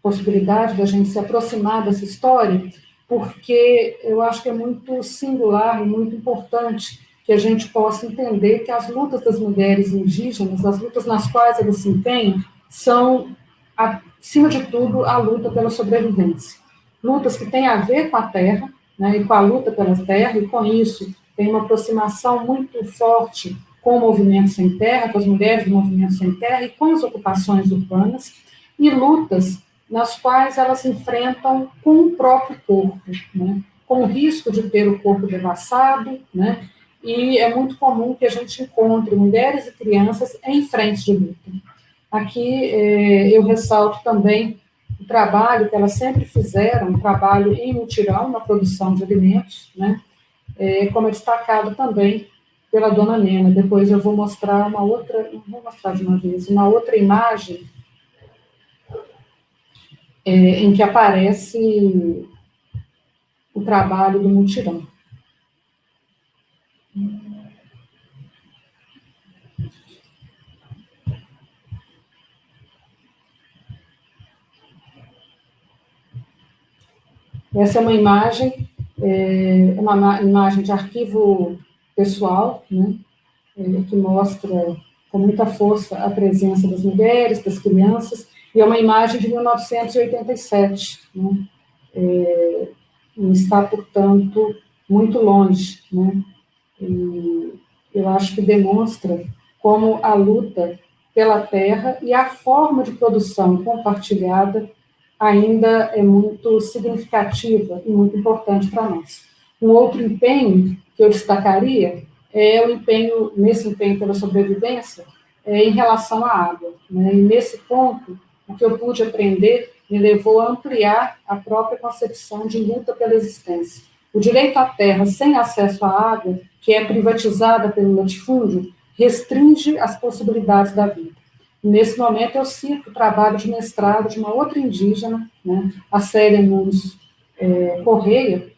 S3: possibilidade da gente se aproximar dessa história, porque eu acho que é muito singular e muito importante que a gente possa entender que as lutas das mulheres indígenas, as lutas nas quais elas se empenham, são, acima de tudo, a luta pela sobrevivência. Lutas que têm a ver com a terra, né, e com a luta pela terra, e com isso tem uma aproximação muito forte com o movimento sem terra, com as mulheres do movimento sem terra e com as ocupações urbanas, e lutas nas quais elas enfrentam com o próprio corpo, né, com o risco de ter o corpo devassado, né, e é muito comum que a gente encontre mulheres e crianças em frentes de luta. Aqui eu ressalto também o trabalho que elas sempre fizeram, um trabalho em mutirão, na produção de alimentos, né, como é destacado também pela Dona Nena. Depois eu vou mostrar uma outra, vou mostrar de uma vez, uma outra imagem em que aparece o trabalho do mutirão. Essa é uma imagem de arquivo pessoal, né, que mostra com muita força a presença das mulheres, das crianças, e é uma imagem de 1987, né? Não está, portanto, muito longe, né? E eu acho que demonstra como a luta pela terra e a forma de produção compartilhada ainda é muito significativa e muito importante para nós. Um outro empenho que eu destacaria é o empenho, nesse empenho pela sobrevivência, em relação à água, né? E nesse ponto, o que eu pude aprender me levou a ampliar a própria concepção de luta pela existência. O direito à terra sem acesso à água, que é privatizada pelo latifúndio, restringe as possibilidades da vida. Nesse momento, eu cito o trabalho de mestrado de uma outra indígena, né, a Célia Nunes Correia,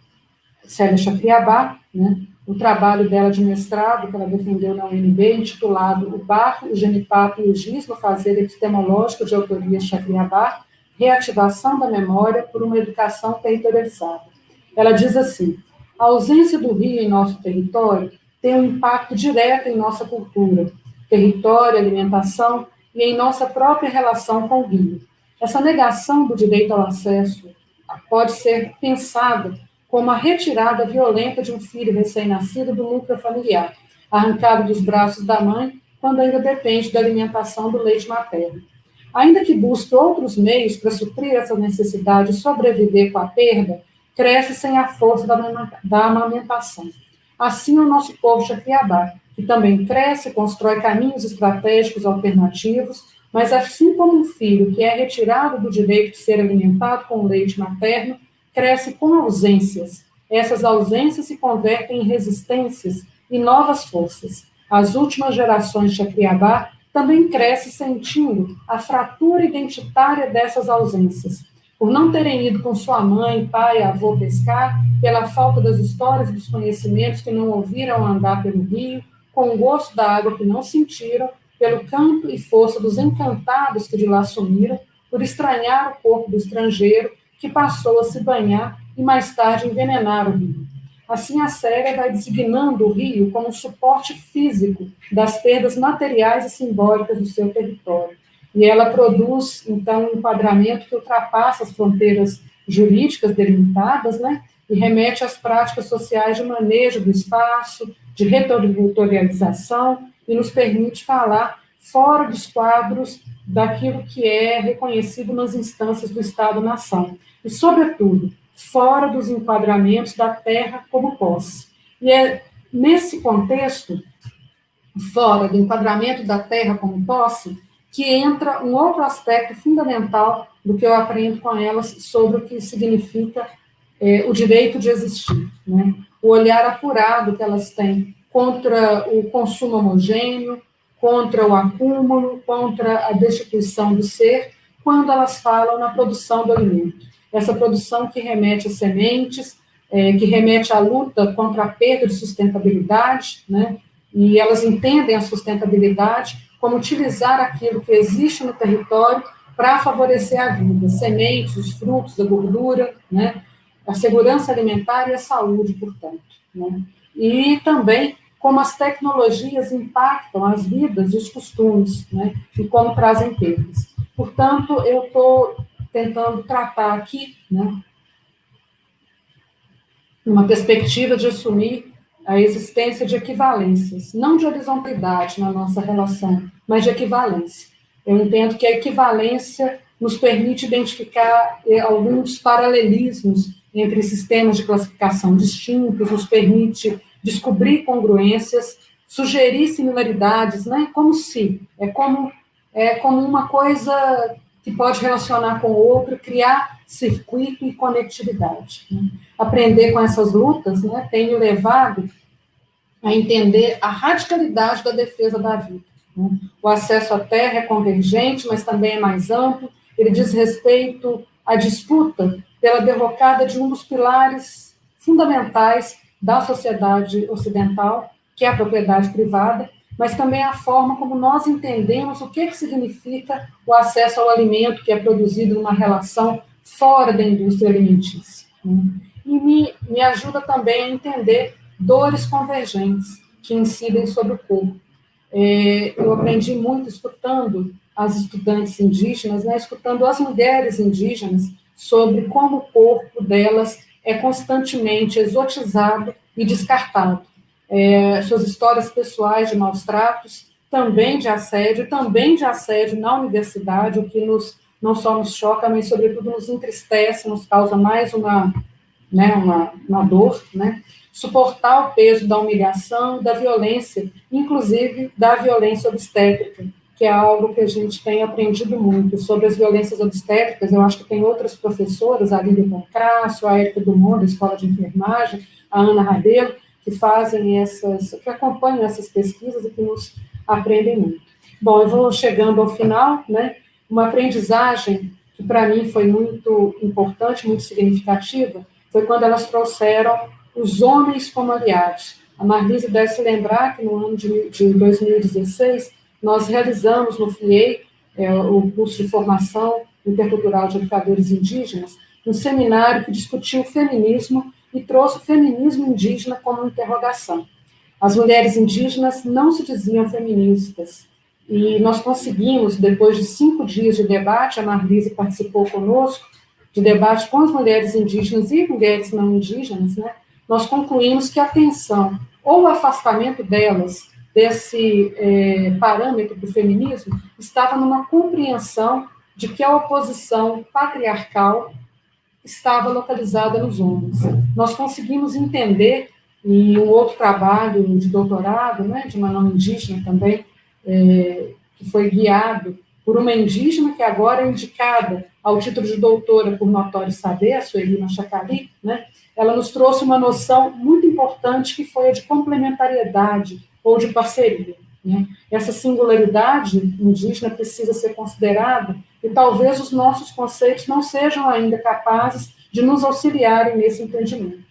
S3: Célia Chacriabá, né, o trabalho dela de mestrado, que ela defendeu na UNB, intitulado O Barro, o Genipapo e o Giz no Fazer Epistemológico de autoria Chacriabá, Reativação da Memória por uma Educação Territorializada. Ela diz assim: a ausência do rio em nosso território tem um impacto direto em nossa cultura, território, alimentação e em nossa própria relação com o rio. Essa negação do direito ao acesso pode ser pensada como a retirada violenta de um filho recém-nascido do núcleo familiar, arrancado dos braços da mãe quando ainda depende da alimentação do leite materno. Ainda que busque outros meios para suprir essa necessidade de sobreviver com a perda, cresce sem a força da amamentação. Assim, o nosso povo Chacriabá, que também cresce, constrói caminhos estratégicos alternativos, mas assim como um filho que é retirado do direito de ser alimentado com leite materno, cresce com ausências. Essas ausências se convertem em resistências e novas forças. As últimas gerações de Chacriabá também crescem sentindo a fratura identitária dessas ausências. Por não terem ido com sua mãe, pai, avô pescar, pela falta das histórias e dos conhecimentos que não ouviram andar pelo rio, com o gosto da água que não sentiram, pelo canto e força dos encantados que de lá sumiram, por estranhar o corpo do estrangeiro que passou a se banhar e mais tarde envenenar o rio. Assim, a Célia vai designando o rio como um suporte físico das perdas materiais e simbólicas do seu território. E ela produz, então, um enquadramento que ultrapassa as fronteiras jurídicas delimitadas, né, e remete às práticas sociais de manejo do espaço, de reterritorialização, e nos permite falar fora dos quadros daquilo que é reconhecido nas instâncias do Estado-nação. E, sobretudo, fora dos enquadramentos da terra como posse. E é nesse contexto, fora do enquadramento da terra como posse, que entra um outro aspecto fundamental do que eu aprendo com elas sobre o que significa o direito de existir, né? O olhar apurado que elas têm contra o consumo homogêneo, contra o acúmulo, contra a destituição do ser, quando elas falam na produção do alimento. Essa produção que remete a sementes, que remete à luta contra a perda de sustentabilidade, né? E elas entendem a sustentabilidade como utilizar aquilo que existe no território para favorecer a vida, sementes, os frutos, a gordura, né? A segurança alimentar e a saúde, portanto, né? E também como as tecnologias impactam as vidas e os costumes, né? E como trazem perdas. Portanto, eu estou tentando tratar aqui, né, uma perspectiva de assumir a existência de equivalências, não de horizontalidade na nossa relação, mas de equivalência. Eu entendo que a equivalência nos permite identificar alguns paralelismos entre sistemas de classificação distintos, nos permite descobrir congruências, sugerir similaridades, né? Como se, é como uma coisa que pode relacionar com o outro, criar circuito e conectividade, né? Aprender com essas lutas, né, tem me levado a entender a radicalidade da defesa da vida, né? O acesso à terra é convergente, mas também é mais amplo, ele diz respeito à disputa pela derrocada de um dos pilares fundamentais da sociedade ocidental, que é a propriedade privada, mas também a forma como nós entendemos o que significa o acesso ao alimento que é produzido numa relação fora da indústria alimentícia. E me ajuda também a entender dores convergentes que incidem sobre o corpo. Eu aprendi muito escutando as estudantes indígenas, né, escutando as mulheres indígenas, sobre como o corpo delas é constantemente exotizado e descartado. Suas histórias pessoais de maus tratos, também de assédio na universidade, o que não só nos choca, mas, sobretudo, nos entristece, nos causa mais uma dor, né? Suportar o peso da humilhação, da violência, inclusive da violência obstétrica, que é algo que a gente tem aprendido muito sobre as violências obstétricas. Eu acho que tem outras professoras, a Lídia Pancrácio, a Érica Dumont, da Escola de Enfermagem, a Ana Rabelo, que acompanham essas pesquisas e que nos aprendem muito. Bom, eu vou chegando ao final, né? Uma aprendizagem que para mim foi muito importante, muito significativa, foi quando elas trouxeram os homens como aliados. A Marlise deve se lembrar que no ano de 2016, nós realizamos no FIEI, o curso de formação intercultural de educadores indígenas, um seminário que discutiu o feminismo e trouxe o feminismo indígena como interrogação. As mulheres indígenas não se diziam feministas, e nós conseguimos, depois de 5 dias de debate, a Marlise participou conosco, de debate com as mulheres indígenas e mulheres não indígenas, né, nós concluímos que a tensão ou o afastamento delas desse parâmetro do feminismo estava numa compreensão de que a oposição patriarcal estava localizada nos homens. Nós conseguimos entender, em um outro trabalho de doutorado, né, de uma não indígena também, que foi guiado por uma indígena que agora é indicada ao título de doutora por notório saber, a Sueli Machacali, né, ela nos trouxe uma noção muito importante que foi a de complementariedade ou de parceria. Né? Essa singularidade indígena precisa ser considerada e talvez os nossos conceitos não sejam ainda capazes de nos auxiliarem nesse entendimento.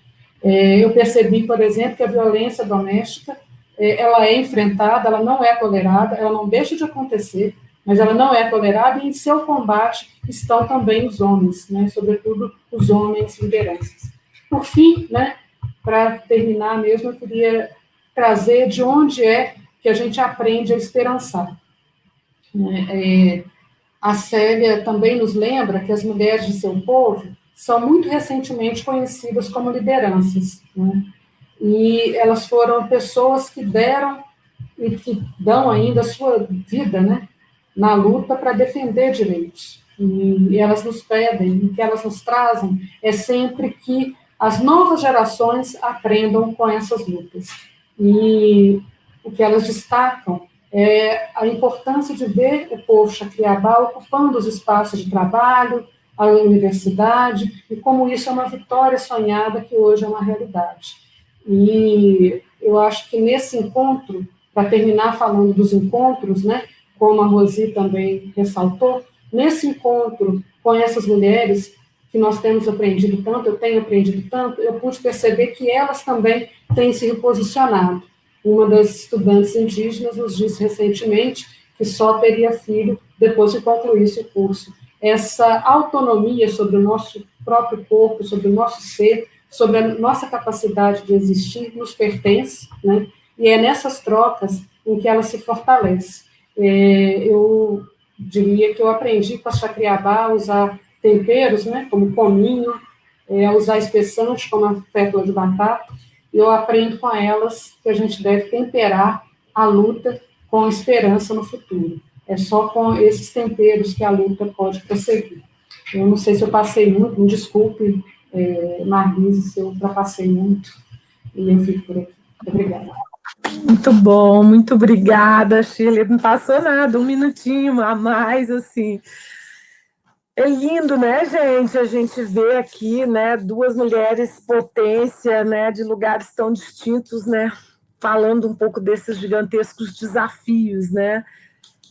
S3: Eu percebi, por exemplo, que a violência doméstica ela é enfrentada, ela não é tolerada, ela não deixa de acontecer, mas ela não é tolerada, e em seu combate estão também os homens, né, sobretudo os homens lideranças. Por fim, né, para terminar mesmo, eu queria trazer de onde é que a gente aprende a esperançar. A Célia também nos lembra que as mulheres de seu povo são muito recentemente conhecidas como lideranças, né? E elas foram pessoas que deram e que dão ainda a sua vida, né, na luta para defender direitos. E elas nos pedem, o que elas nos trazem é sempre que as novas gerações aprendam com essas lutas. E o que elas destacam é a importância de ver o povo Xacriabá ocupando os espaços de trabalho, a universidade, e como isso é uma vitória sonhada que hoje é uma realidade. E eu acho que nesse encontro, para terminar falando dos encontros, né, como a Rosi também ressaltou, nesse encontro com essas mulheres que nós temos aprendido tanto, eu tenho aprendido tanto, eu pude perceber que elas também têm se reposicionado. Uma das estudantes indígenas nos disse recentemente que só teria filho depois que concluísse o curso. Essa autonomia sobre o nosso próprio corpo, sobre o nosso ser, sobre a nossa capacidade de existir, nos pertence, né? E é nessas trocas em que ela se fortalece. Eu diria que eu aprendi com a Xacriabá a usar temperos, né, como cominho, a usar espessante, como a fécula de batata, e eu aprendo com elas que a gente deve temperar a luta com esperança no futuro. É só com esses temperos que a luta pode prosseguir. Eu não sei se eu passei muito, me desculpe, Marlise, se eu ultrapassei muito, e eu fico por aqui. Obrigada.
S1: Muito bom, muito obrigada, Shirley. Não passou nada, 1 minutinho a mais, assim. É lindo, né, gente? A gente vê aqui, né, 2 mulheres potência, né, de lugares tão distintos, né, falando um pouco desses gigantescos desafios, né?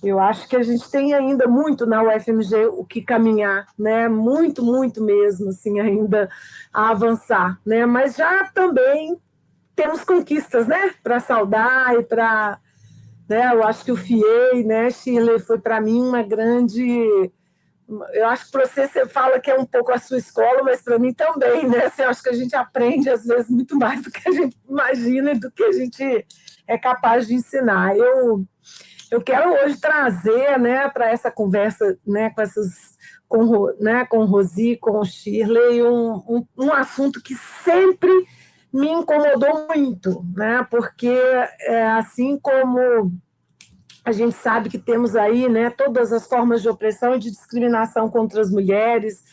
S1: Eu acho que a gente tem ainda muito na UFMG o que caminhar, né? Muito, muito mesmo, assim, ainda a avançar, né? Mas já também temos conquistas, né? Para saudar e para, né? Eu acho que o FIEI, né, Shirley, foi para mim uma grande. Eu acho que para você fala que é um pouco a sua escola, mas para mim também, né? Assim, eu acho que a gente aprende às vezes muito mais do que a gente imagina e do que a gente é capaz de ensinar. Eu quero hoje trazer, né, para essa conversa, né, com Rosi, com o Shirley, um assunto que sempre me incomodou muito, né, porque assim como a gente sabe que temos aí, né, todas as formas de opressão e de discriminação contra as mulheres,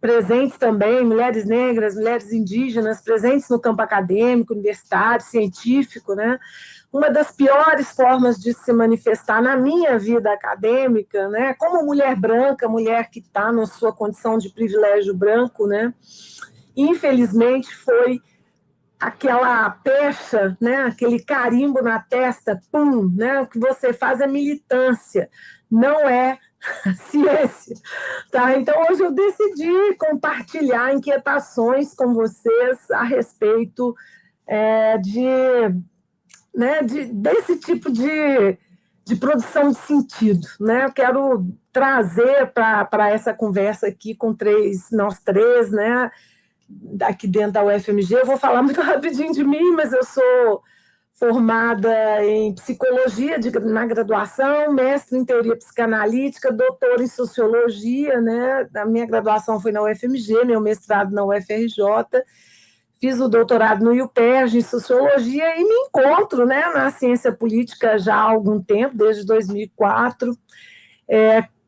S1: presentes também, mulheres negras, mulheres indígenas, presentes no campo acadêmico, universitário, científico, né? Uma das piores formas de se manifestar na minha vida acadêmica, né? Como mulher branca, mulher que está na sua condição de privilégio branco, né? Infelizmente, foi aquela pecha, né? Aquele carimbo na testa, pum, né? O que você faz é militância, não é ciência. Tá? Então, hoje eu decidi compartilhar inquietações com vocês a respeito desse tipo de produção de sentido. Né? Eu quero trazer para essa conversa aqui com nós três, né? Aqui dentro da UFMG. Eu vou falar muito rapidinho de mim, mas eu sou formada em psicologia na graduação, mestre em teoria psicanalítica, doutora em sociologia, né? A minha graduação foi na UFMG, meu mestrado na UFRJ, fiz o doutorado no UPERJ em sociologia e me encontro, né, na ciência política já há algum tempo, desde 2004.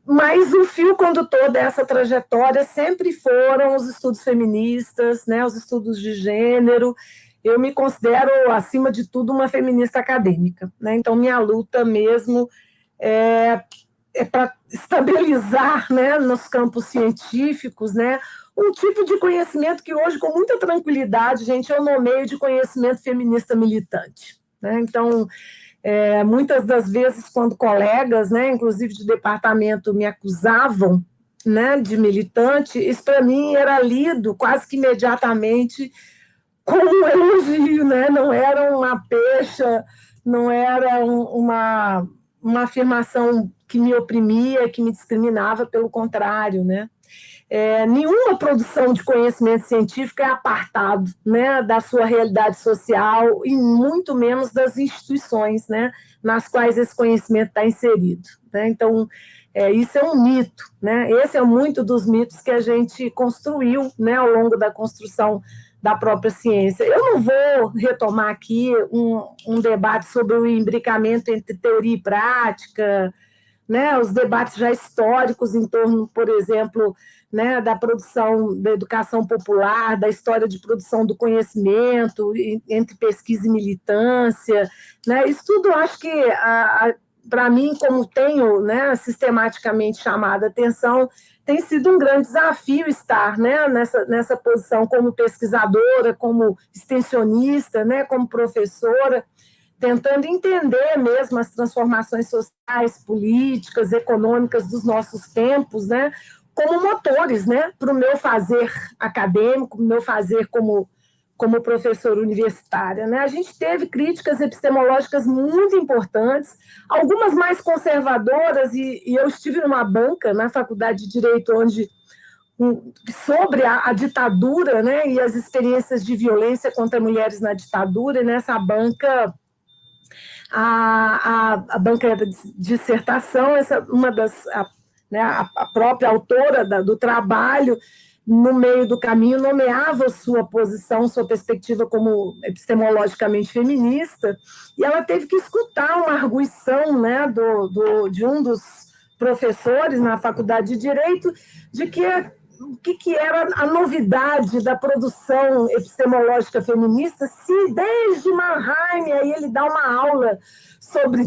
S1: Mas o fio condutor dessa trajetória sempre foram os estudos feministas, né, os estudos de gênero. Eu me considero, acima de tudo, uma feminista acadêmica, né? Então, minha luta mesmo é para estabilizar, né, nos campos científicos, né, um tipo de conhecimento que hoje, com muita tranquilidade, gente, eu nomeio de conhecimento feminista militante. Né? Então, muitas das vezes, quando colegas, né, inclusive de departamento, me acusavam, né, de militante, isso para mim era lido quase que imediatamente como um elogio, né? Não era uma pecha, não era uma afirmação que me oprimia, que me discriminava, pelo contrário, né? Nenhuma produção de conhecimento científico é apartado, né, da sua realidade social e muito menos das instituições, né, nas quais esse conhecimento está inserido. Né? Então, isso é um mito. Né? Esse é muito dos mitos que a gente construiu, né, ao longo da construção da própria ciência. Eu não vou retomar aqui um debate sobre o imbricamento entre teoria e prática, né, os debates já históricos em torno, por exemplo, né, da produção da educação popular, da história de produção do conhecimento, entre pesquisa e militância. Né, isso tudo, acho que, para mim, como tenho, né, sistematicamente chamado a atenção, tem sido um grande desafio estar, né, nessa posição como pesquisadora, como extensionista, né, como professora, tentando entender mesmo as transformações sociais, políticas, econômicas dos nossos tempos, né, como motores, né, para o meu fazer acadêmico, o meu fazer como professora universitária. Né? A gente teve críticas epistemológicas muito importantes, algumas mais conservadoras, e eu estive numa banca na Faculdade de Direito, onde sobre a ditadura, né, e as experiências de violência contra mulheres na ditadura, e nessa banca a banca de dissertação, uma das, a própria autora do trabalho, no meio do caminho, nomeava sua posição, sua perspectiva como epistemologicamente feminista, e ela teve que escutar uma arguição, né, de um dos professores na Faculdade de Direito, de que o que era a novidade da produção epistemológica feminista, se desde Mannheim aí ele dá uma aula sobre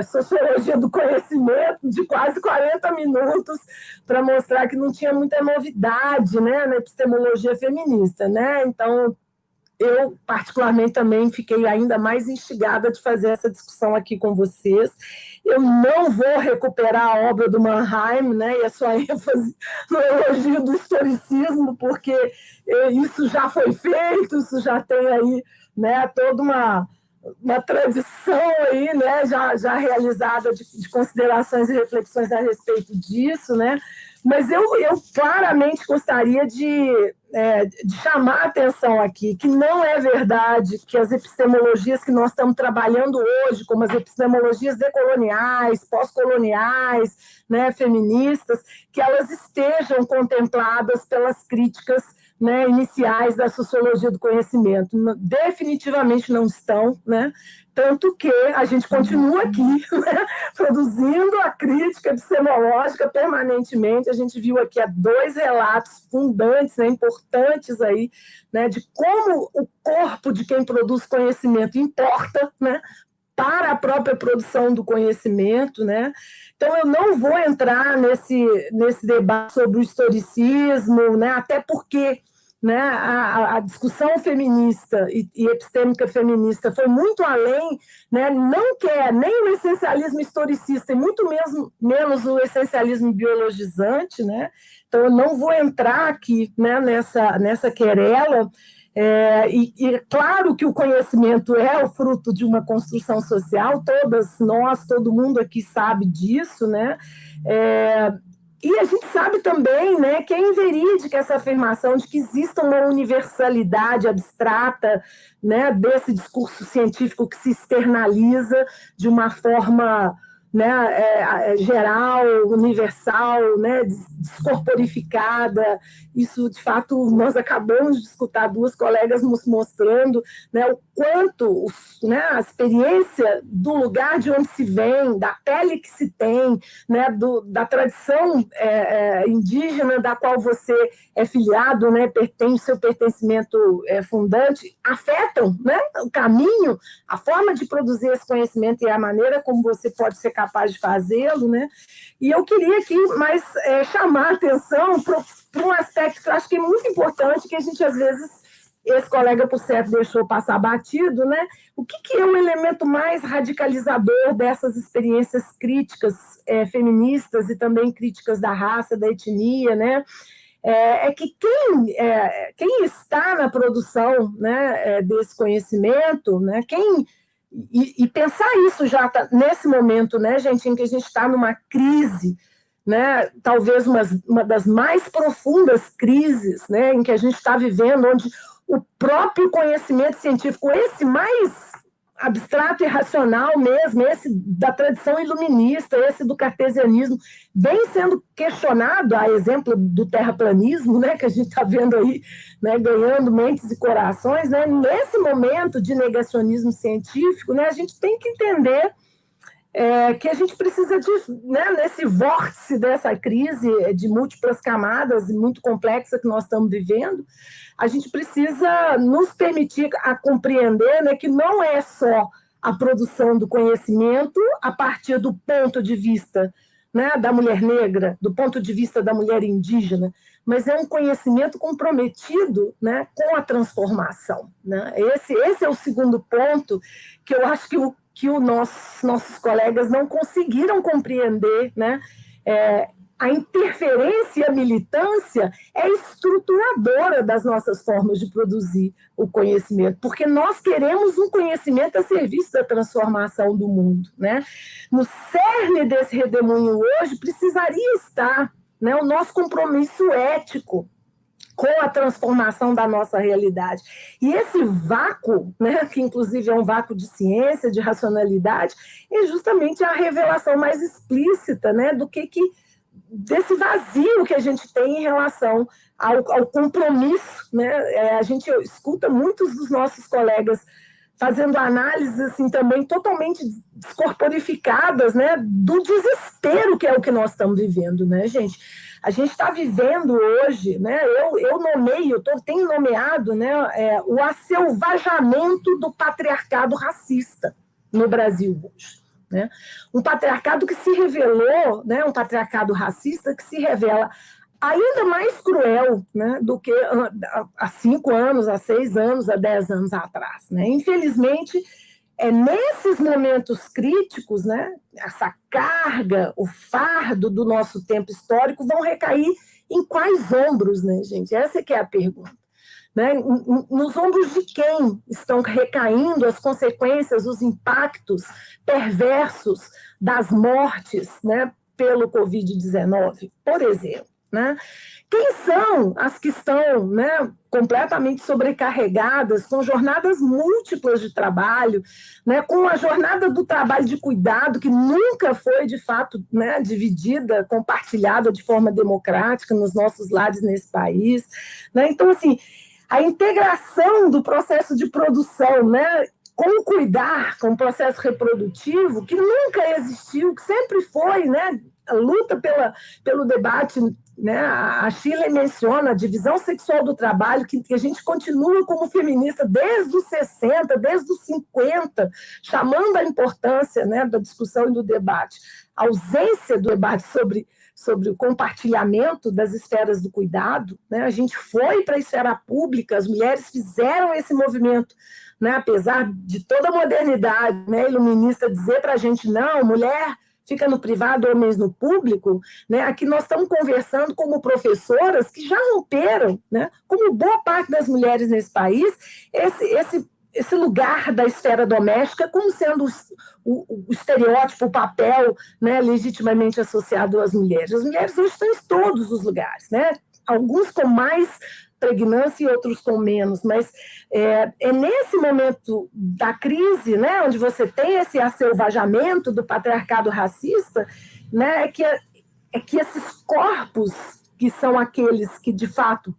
S1: sociologia do conhecimento de quase 40 minutos para mostrar que não tinha muita novidade, né, na epistemologia feminista. Né? Então, eu, particularmente, também fiquei ainda mais instigada de fazer essa discussão aqui com vocês. Eu não vou recuperar a obra do Mannheim, né, e a sua ênfase no elogio do historicismo, porque isso já foi feito, isso já tem aí, né, toda uma tradição aí, né, já realizada de considerações e reflexões a respeito disso, né? Mas eu claramente gostaria de chamar a atenção aqui, que não é verdade que as epistemologias que nós estamos trabalhando hoje, como as epistemologias decoloniais, pós-coloniais, né, feministas, que elas estejam contempladas pelas críticas, né, iniciais da sociologia do conhecimento. Definitivamente não estão, né? Tanto que a gente continua aqui, né, produzindo a crítica epistemológica permanentemente. A gente viu aqui 2 relatos fundantes, né, importantes aí, né, de como o corpo de quem produz conhecimento importa, né, para a própria produção do conhecimento, né? Então, eu não vou entrar nesse debate sobre o historicismo, né? Até porque, né, a discussão feminista e epistêmica feminista foi muito além, né? Não quer nem o essencialismo historicista e muito menos o essencialismo biologizante, né? Então, eu não vou entrar aqui, né, nessa querela. E é claro que o conhecimento é o fruto de uma construção social, todas nós, todo mundo aqui sabe disso, né? E a gente sabe também, né, que é inverídica essa afirmação de que exista uma universalidade abstrata, né, desse discurso científico que se externaliza de uma forma, né, geral, universal, né, descorporificada. Isso, de fato, nós acabamos de escutar 2 colegas nos mostrando, né, o quanto, né, a experiência do lugar de onde se vem, da pele que se tem, né, da tradição indígena da qual você é filiado, né, tem o seu pertencimento fundante, afetam, né, o caminho, a forma de produzir esse conhecimento e a maneira como você pode ser capaz de fazê-lo, né? E eu queria aqui mais chamar a atenção para um aspecto que eu acho que é muito importante, que a gente, às vezes, esse colega, por certo, deixou passar batido, né? O que é o elemento mais radicalizador dessas experiências críticas feministas e também críticas da raça, da etnia, né? É que quem está na produção, né, desse conhecimento, né, e pensar isso já nesse momento, né, gente, em que a gente está numa crise, né, talvez uma das mais profundas crises, né, em que a gente está vivendo, onde o próprio conhecimento científico, esse mais abstrato e racional mesmo, esse da tradição iluminista, esse do cartesianismo, vem sendo questionado, a exemplo do terraplanismo, né, que a gente está vendo aí, né, ganhando mentes e corações, né, nesse momento de negacionismo científico, né, a gente tem que entender que a gente precisa de, né, nesse vórtice dessa crise de múltiplas camadas e muito complexa que nós estamos vivendo, a gente precisa nos permitir a compreender, né, que não é só a produção do conhecimento a partir do ponto de vista, né, da mulher negra, do ponto de vista da mulher indígena, mas é um conhecimento comprometido, né, com a transformação, né? Esse é o segundo ponto que eu acho que nossos colegas não conseguiram compreender, né? A interferência e a militância é estruturadora das nossas formas de produzir o conhecimento, porque nós queremos um conhecimento a serviço da transformação do mundo, né? No cerne desse redemoinho hoje precisaria estar, né, o nosso compromisso ético com a transformação da nossa realidade. E esse vácuo, né, que inclusive é um vácuo de ciência, de racionalidade, é justamente a revelação mais explícita, né, desse vazio que a gente tem em relação ao compromisso, né? A gente escuta muitos dos nossos colegas fazendo análises assim também totalmente descorporificadas, né, do desespero que é o que nós estamos vivendo, né, gente? A gente está vivendo hoje, né? Tenho nomeado, né, o aselvajamento do patriarcado racista no Brasil hoje. Né? Um patriarcado que se revelou, né, um patriarcado racista que se revela ainda mais cruel, né, do que há 5 anos, há 6 anos, há 10 anos atrás. Né? Infelizmente, nesses momentos críticos, né, essa carga, o fardo do nosso tempo histórico vão recair em quais ombros, né, gente? Essa que é a pergunta. Né? Nos ombros de quem estão recaindo as consequências, os impactos perversos das mortes, né, pelo Covid-19, por exemplo. né? Quem são as que estão, né, completamente sobrecarregadas, com jornadas múltiplas de trabalho, né, com a jornada do trabalho de cuidado, que nunca foi, de fato, né, dividida, compartilhada de forma democrática nos nossos lares nesse país, né? Então, assim, a integração do processo de produção, né, com o cuidar, com o processo reprodutivo, que nunca existiu, que sempre foi, né, a luta pelo debate, né? A Shirley menciona a divisão sexual do trabalho, que a gente continua como feminista desde os 60, desde os 50, chamando a importância, né, da discussão e do debate. A ausência do debate sobre o compartilhamento das esferas do cuidado, né? A gente foi para a esfera pública, as mulheres fizeram esse movimento, né? Apesar de toda a modernidade, né, iluminista dizer para a gente, não, mulher fica no privado, homens no público, né? Aqui nós estamos conversando como professoras que já romperam, né, como boa parte das mulheres nesse país, esse lugar da esfera doméstica como sendo o estereótipo, o papel, né, legitimamente associado às mulheres. As mulheres hoje estão em todos os lugares, né? Alguns com mais pregnância e outros com menos, mas é nesse momento da crise, né, onde você tem esse asselvajamento do patriarcado racista, né, é que esses corpos, que são aqueles que, de fato,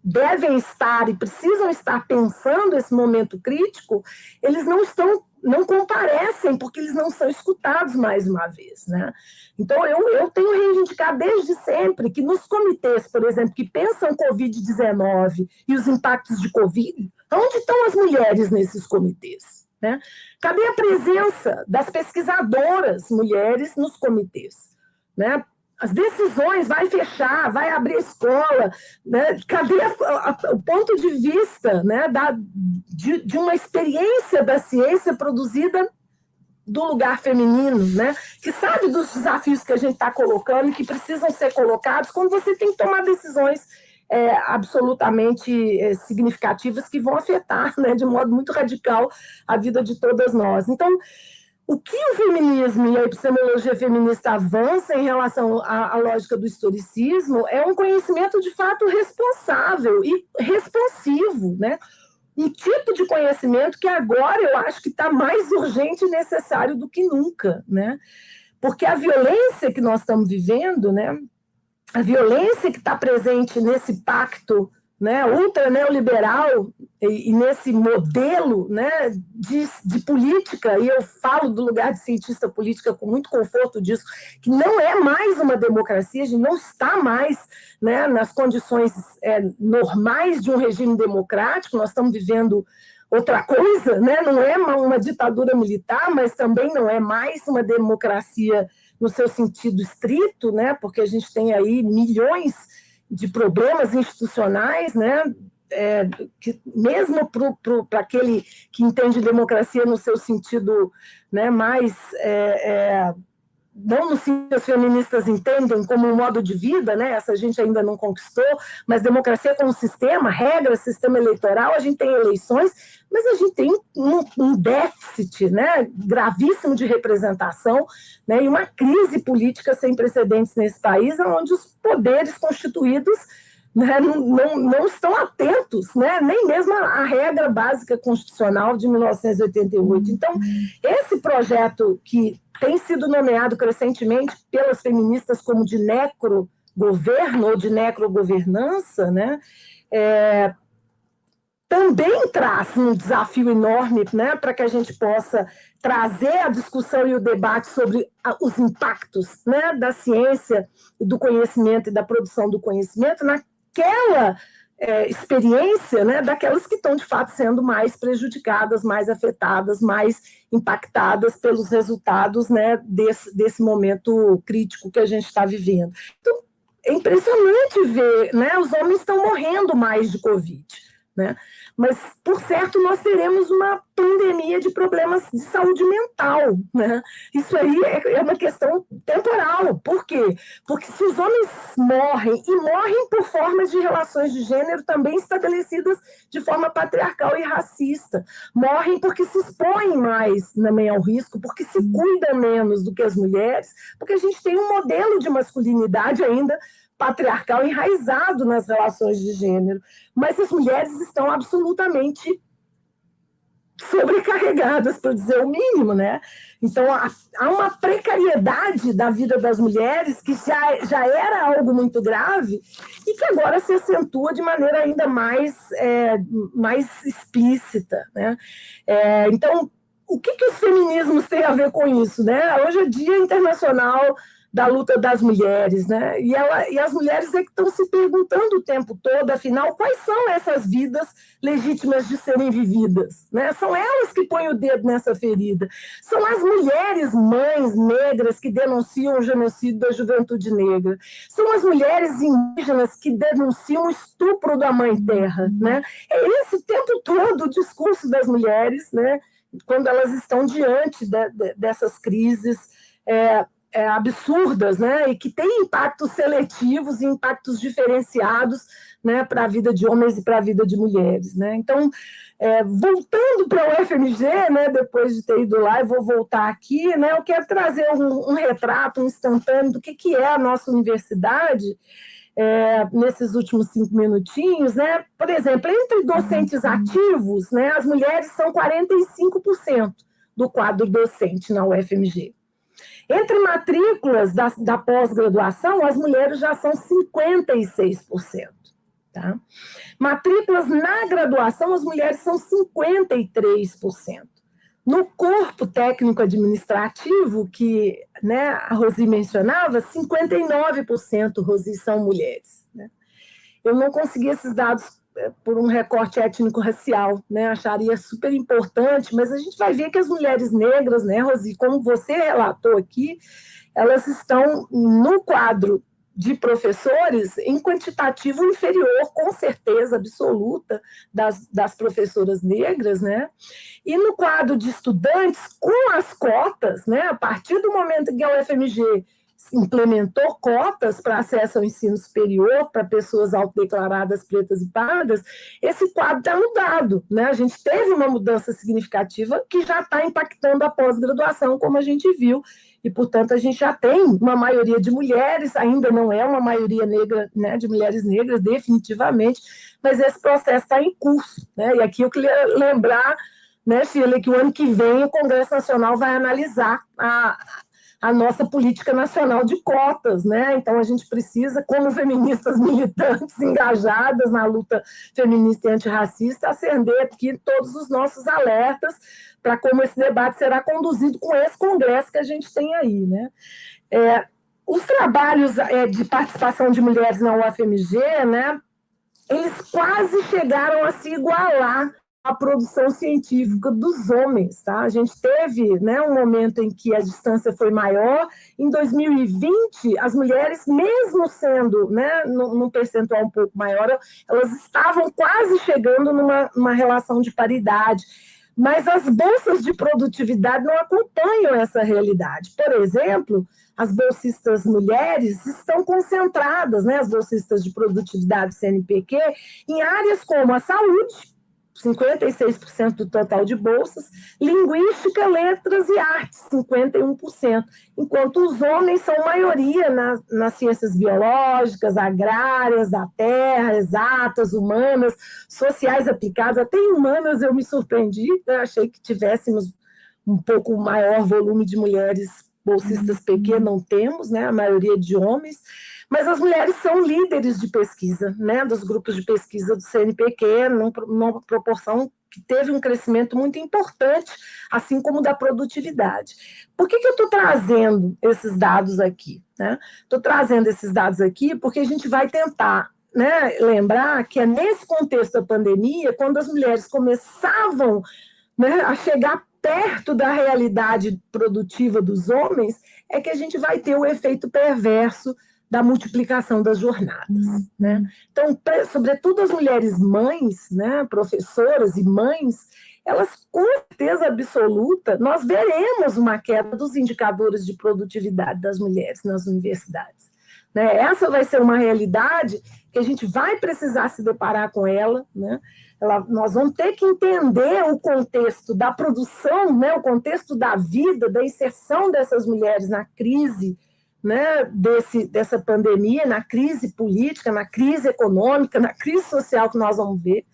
S1: devem estar e precisam estar pensando esse momento crítico, eles não comparecem, porque eles não são escutados mais uma vez, né? Então, eu tenho reivindicado desde sempre que nos comitês, por exemplo, que pensam Covid-19 e os impactos de Covid, onde estão as mulheres nesses comitês, né? Cadê a presença das pesquisadoras mulheres nos comitês, né? As decisões, vai fechar, vai abrir a escola, né? Cadê o ponto de vista, né, de uma experiência da ciência produzida do lugar feminino, né, que sabe dos desafios que a gente está colocando e que precisam ser colocados quando você tem que tomar decisões absolutamente significativas que vão afetar, né, de modo muito radical a vida de todas nós. Então, o que o feminismo e a epistemologia feminista avança em relação à lógica do historicismo é um conhecimento de fato responsável e responsivo, né? Um tipo de conhecimento que agora eu acho que está mais urgente e necessário do que nunca, né? Porque a violência que nós estamos vivendo, né? A violência que está presente nesse pacto, né, ultra neoliberal e nesse modelo, né, de política, e eu falo do lugar de cientista política com muito conforto disso, que não é mais uma democracia, a gente não está mais, né, nas condições normais de um regime democrático, nós estamos vivendo outra coisa, né, não é uma ditadura militar, mas também não é mais uma democracia no seu sentido estrito, né, porque a gente tem aí milhões de problemas institucionais, né, que mesmo para aquele que entende democracia no seu sentido, né, mais não no sentido que as feministas entendem como um modo de vida, né, essa gente ainda não conquistou, mas democracia como sistema, regras, sistema eleitoral, a gente tem eleições, mas a gente tem um déficit, né, gravíssimo de representação, né, e uma crise política sem precedentes nesse país, onde os poderes constituídos, né, não estão atentos, né, nem mesmo à regra básica constitucional de 1988. Então, esse projeto que tem sido nomeado crescentemente pelas feministas como de necrogoverno ou de necrogovernança, né, também traz um desafio enorme, né, para que a gente possa trazer a discussão e o debate sobre os impactos, né, da ciência e do conhecimento e da produção do conhecimento naquela experiência, né, daquelas que estão, de fato, sendo mais prejudicadas, mais afetadas, mais impactadas pelos resultados, né, desse momento crítico que a gente está vivendo. Então, é impressionante ver, né, os homens estão morrendo mais de Covid, né? Mas, por certo, nós teremos uma pandemia de problemas de saúde mental, né? Isso aí é uma questão temporal. Por quê? Porque se os homens morrem, e morrem por formas de relações de gênero também estabelecidas de forma patriarcal e racista, morrem porque se expõem mais também ao risco, porque se cuidam menos do que as mulheres, porque a gente tem um modelo de masculinidade ainda patriarcal enraizado nas relações de gênero, mas as mulheres estão absolutamente sobrecarregadas, para dizer o mínimo, né? Então, há uma precariedade da vida das mulheres que já era algo muito grave e que agora se acentua de maneira ainda mais explícita, né? Então, o que os feminismos têm a ver com isso, né? Hoje é Dia Internacional da Luta das Mulheres, né? E as mulheres é que estão se perguntando o tempo todo, afinal, quais são essas vidas legítimas de serem vividas, né? São elas que põem o dedo nessa ferida. São as mulheres mães negras que denunciam o genocídio da juventude negra. São as mulheres indígenas que denunciam o estupro da mãe terra, né? É esse o tempo todo o discurso das mulheres, né? Quando elas estão diante dessas crises absurdas, né, e que têm impactos seletivos e impactos diferenciados, né, para a vida de homens e para a vida de mulheres, né? Então, voltando para o UFMG, né, depois de ter ido lá, eu vou voltar aqui, né, eu quero trazer um retrato, um instantâneo do que é a nossa universidade, nesses últimos 5 minutinhos, né? Por exemplo, entre docentes ativos, né, as mulheres são 45% do quadro docente na UFMG. Entre matrículas da pós-graduação, as mulheres já são 56%. Tá? Matrículas na graduação, as mulheres são 53%. No corpo técnico-administrativo, que, né, a Rosi mencionava, 59%, Rosi, são mulheres. Né? Eu não consegui esses dados por um recorte étnico-racial, né? Acharia super importante, mas a gente vai ver que as mulheres negras, né, Rosi, como você relatou aqui, elas estão no quadro de professores em quantitativo inferior, com certeza absoluta, das professoras negras, né? E no quadro de estudantes, com as cotas, né, a partir do momento que a UFMG implementou cotas para acesso ao ensino superior para pessoas autodeclaradas pretas e pardas, esse quadro está mudado, né? A gente teve uma mudança significativa que já está impactando a pós-graduação, como a gente viu, e, portanto, a gente já tem uma maioria de mulheres, ainda não é uma maioria negra, né, de mulheres negras, definitivamente, mas esse processo está em curso, né? E aqui eu queria lembrar, né, Sheila, que o ano que vem o Congresso Nacional vai analisar a nossa política nacional de cotas, né? Então, a gente precisa, como feministas militantes engajadas na luta feminista e antirracista, acender aqui todos os nossos alertas para como esse debate será conduzido com esse congresso que a gente tem aí, né? Os trabalhos de participação de mulheres na UFMG, né, eles quase chegaram a se igualar a produção científica dos homens, tá? A gente teve, né, um momento em que a distância foi maior. Em 2020, as mulheres, mesmo sendo, né, num percentual um pouco maior, elas estavam quase chegando numa relação de paridade. Mas as bolsas de produtividade não acompanham essa realidade. Por exemplo, as bolsistas mulheres estão concentradas, né, as bolsistas de produtividade CNPq, em áreas como a saúde, 56% do total de bolsas, linguística, letras e artes, 51%, enquanto os homens são maioria nas ciências biológicas, agrárias, da terra, exatas, humanas, sociais aplicadas, até em humanas eu me surpreendi, né? Achei que tivéssemos um pouco maior volume de mulheres bolsistas PQ, não temos, né? A maioria de homens, mas as mulheres são líderes de pesquisa, né, dos grupos de pesquisa do CNPq, numa proporção que teve um crescimento muito importante, assim como da produtividade. Por que eu estou trazendo esses dados aqui? Estou trazendo esses dados aqui porque a gente vai tentar, né, lembrar que é nesse contexto da pandemia, quando as mulheres começavam, né, a chegar perto da realidade produtiva dos homens, é que a gente vai ter o efeito perverso da multiplicação das jornadas, né? Então, sobretudo as mulheres mães, né, professoras e mães, elas, com certeza absoluta, nós veremos uma queda dos indicadores de produtividade das mulheres nas universidades, né? Essa vai ser uma realidade que a gente vai precisar se deparar com ela, né? Nós vamos ter que entender o contexto da produção, né, o contexto da vida, da inserção dessas mulheres na crise, né, dessa pandemia, na crise política, na crise econômica, na crise social que nós vamos ver.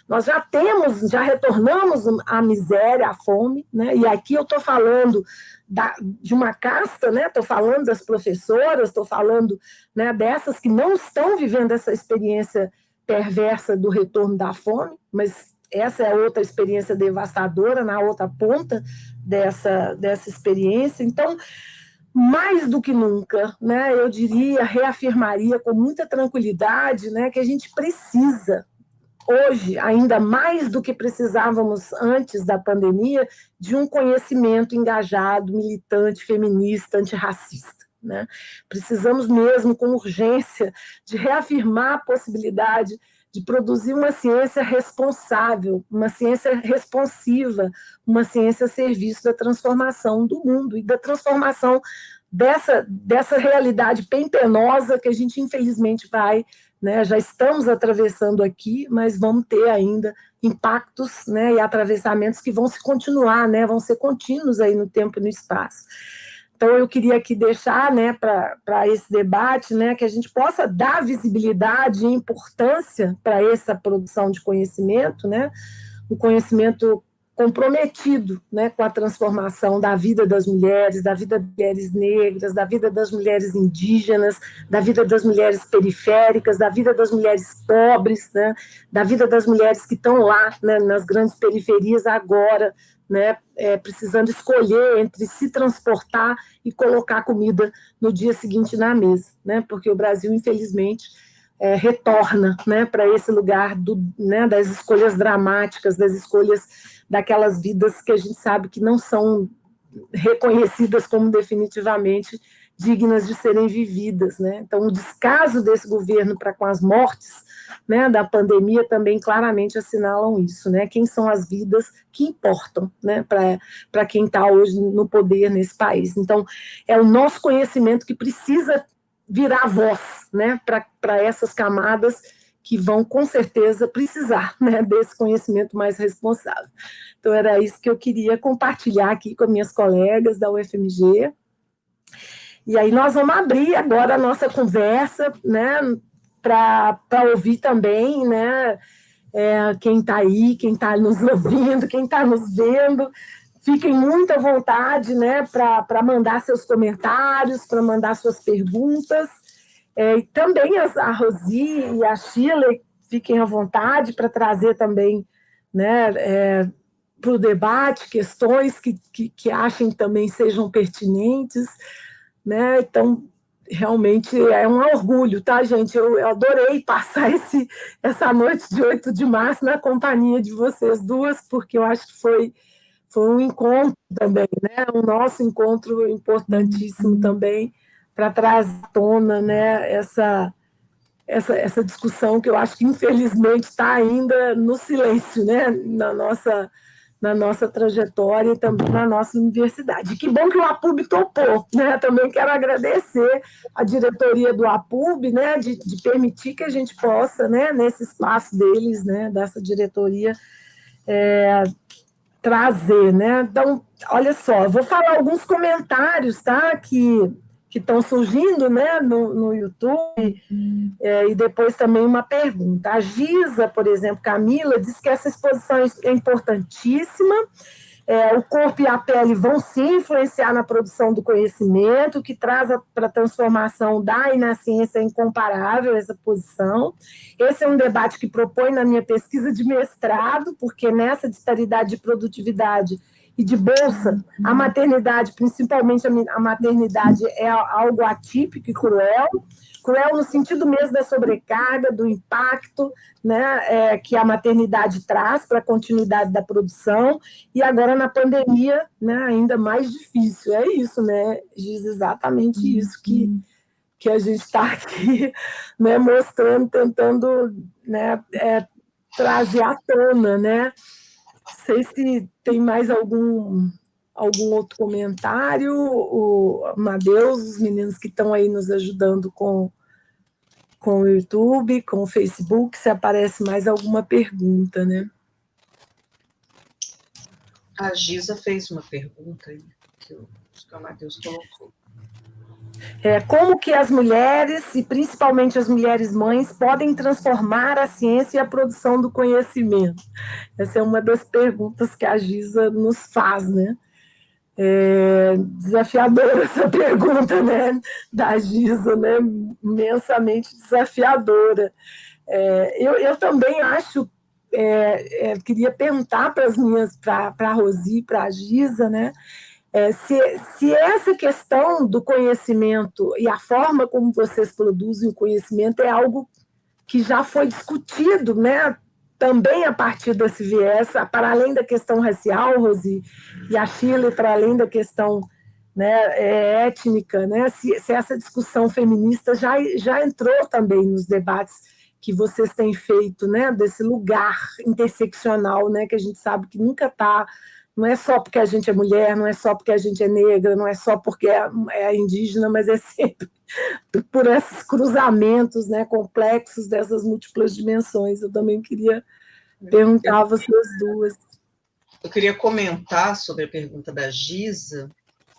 S1: Nós já retornamos à miséria, à fome, né, e aqui eu estou falando de uma casta, né, estou falando das professoras, estou falando, né, dessas que não estão vivendo essa experiência perversa do retorno da fome, mas essa é outra experiência devastadora, na outra ponta dessa experiência. Então, mais do que nunca, né, eu diria, reafirmaria com muita tranquilidade, né, que a gente precisa, hoje, ainda mais do que precisávamos antes da pandemia, de um conhecimento engajado, militante, feminista, antirracista. Né? Precisamos mesmo, com urgência, de reafirmar a possibilidade de produzir uma ciência responsável, uma ciência responsiva, uma ciência a serviço da transformação do mundo e da transformação dessa realidade bem penosa que a gente, infelizmente, vai, né, já estamos atravessando aqui, mas vamos ter ainda impactos, né, e atravessamentos que vão se continuar, né, vão ser contínuos aí no tempo e no espaço. Então, eu queria aqui deixar, né, para esse debate, né, que a gente possa dar visibilidade e importância para essa produção de conhecimento, né, um conhecimento comprometido, né, com a transformação da vida das mulheres negras, da vida das mulheres indígenas, da vida das mulheres periféricas, da vida das mulheres pobres, né, da vida das mulheres que estão lá, né, nas grandes periferias agora, né, precisando escolher entre se transportar e colocar comida no dia seguinte na mesa, né, porque o Brasil, infelizmente, retorna, né, para esse lugar né, das escolhas dramáticas, das escolhas daquelas vidas que a gente sabe que não são reconhecidas como definitivamente dignas de serem vividas, né? Então, o descaso desse governo para com as mortes, né, da pandemia também claramente assinalam isso, né? Quem são as vidas que importam, né, para quem está hoje no poder nesse país. Então, é o nosso conhecimento que precisa virar voz, né, para essas camadas que vão, com certeza, precisar, né, desse conhecimento mais responsável. Então, era isso que eu queria compartilhar aqui com minhas colegas da UFMG. E aí nós vamos abrir agora a nossa conversa, né, para ouvir também, né, quem está aí, quem está nos ouvindo, quem está nos vendo. Fiquem muito à vontade, né, para mandar seus comentários, para mandar suas perguntas. E também a Rosi e a Sheila fiquem à vontade para trazer também, né, para o debate questões que achem também sejam pertinentes, né? Então, realmente é um orgulho, tá, gente? Eu adorei passar essa noite de 8 de março na companhia de vocês duas, porque eu acho que foi um encontro também, né? Um nosso encontro importantíssimo também, para trazer à tona, né, essa discussão que eu acho que, infelizmente, está ainda no silêncio, né, na nossa trajetória e também na nossa universidade. Que bom que o APUB topou, né? Também quero agradecer a diretoria do APUB, né, de permitir que a gente possa, né, nesse espaço deles, né, dessa diretoria, trazer, né? Então, olha só, eu vou falar alguns comentários, tá, que estão surgindo, né, no YouTube, e depois também uma pergunta. A Giza, por exemplo, Camila, diz que essa exposição é importantíssima, o corpo e a pele vão sim influenciar na produção do conhecimento, que traz para a transformação da e na ciência é incomparável essa posição. Esse é um debate que propõe na minha pesquisa de mestrado, porque nessa disparidade de produtividade e de bolsa, a maternidade, principalmente a maternidade, é algo atípico e cruel no sentido mesmo da sobrecarga, do impacto, né, que a maternidade traz para a continuidade da produção, e agora na pandemia, né, ainda mais difícil. É isso, né, Giz, exatamente isso que a gente está aqui, né, mostrando, tentando, né, trazer à tona, né. Não sei se tem mais algum outro comentário, o Amadeus, os meninos que estão aí nos ajudando com o YouTube, com o Facebook, se aparece mais alguma pergunta, né?
S2: A Giza fez uma pergunta aí, que o Amadeus colocou.
S1: Como que as mulheres, e principalmente as mulheres mães, podem transformar a ciência e a produção do conhecimento? Essa é uma das perguntas que a Giza nos faz, né? Desafiadora essa pergunta, né, da Giza, né? Imensamente desafiadora. Eu também acho, queria perguntar para a Rosi, para a Giza, né? Se essa questão do conhecimento e a forma como vocês produzem o conhecimento é algo que já foi discutido, né? Também a partir desse viés, para além da questão racial, Rosi, e a Shirley, para além da questão, né, étnica, né? Se essa discussão feminista já entrou também nos debates que vocês têm feito, né? Desse lugar interseccional, né? Que a gente sabe que nunca está. Não é só porque a gente é mulher, não é só porque a gente é negra, não é só porque é indígena, mas é sempre por esses cruzamentos, né, complexos dessas múltiplas dimensões. Eu também queria perguntar a vocês duas.
S2: Eu queria comentar sobre a pergunta da Giza,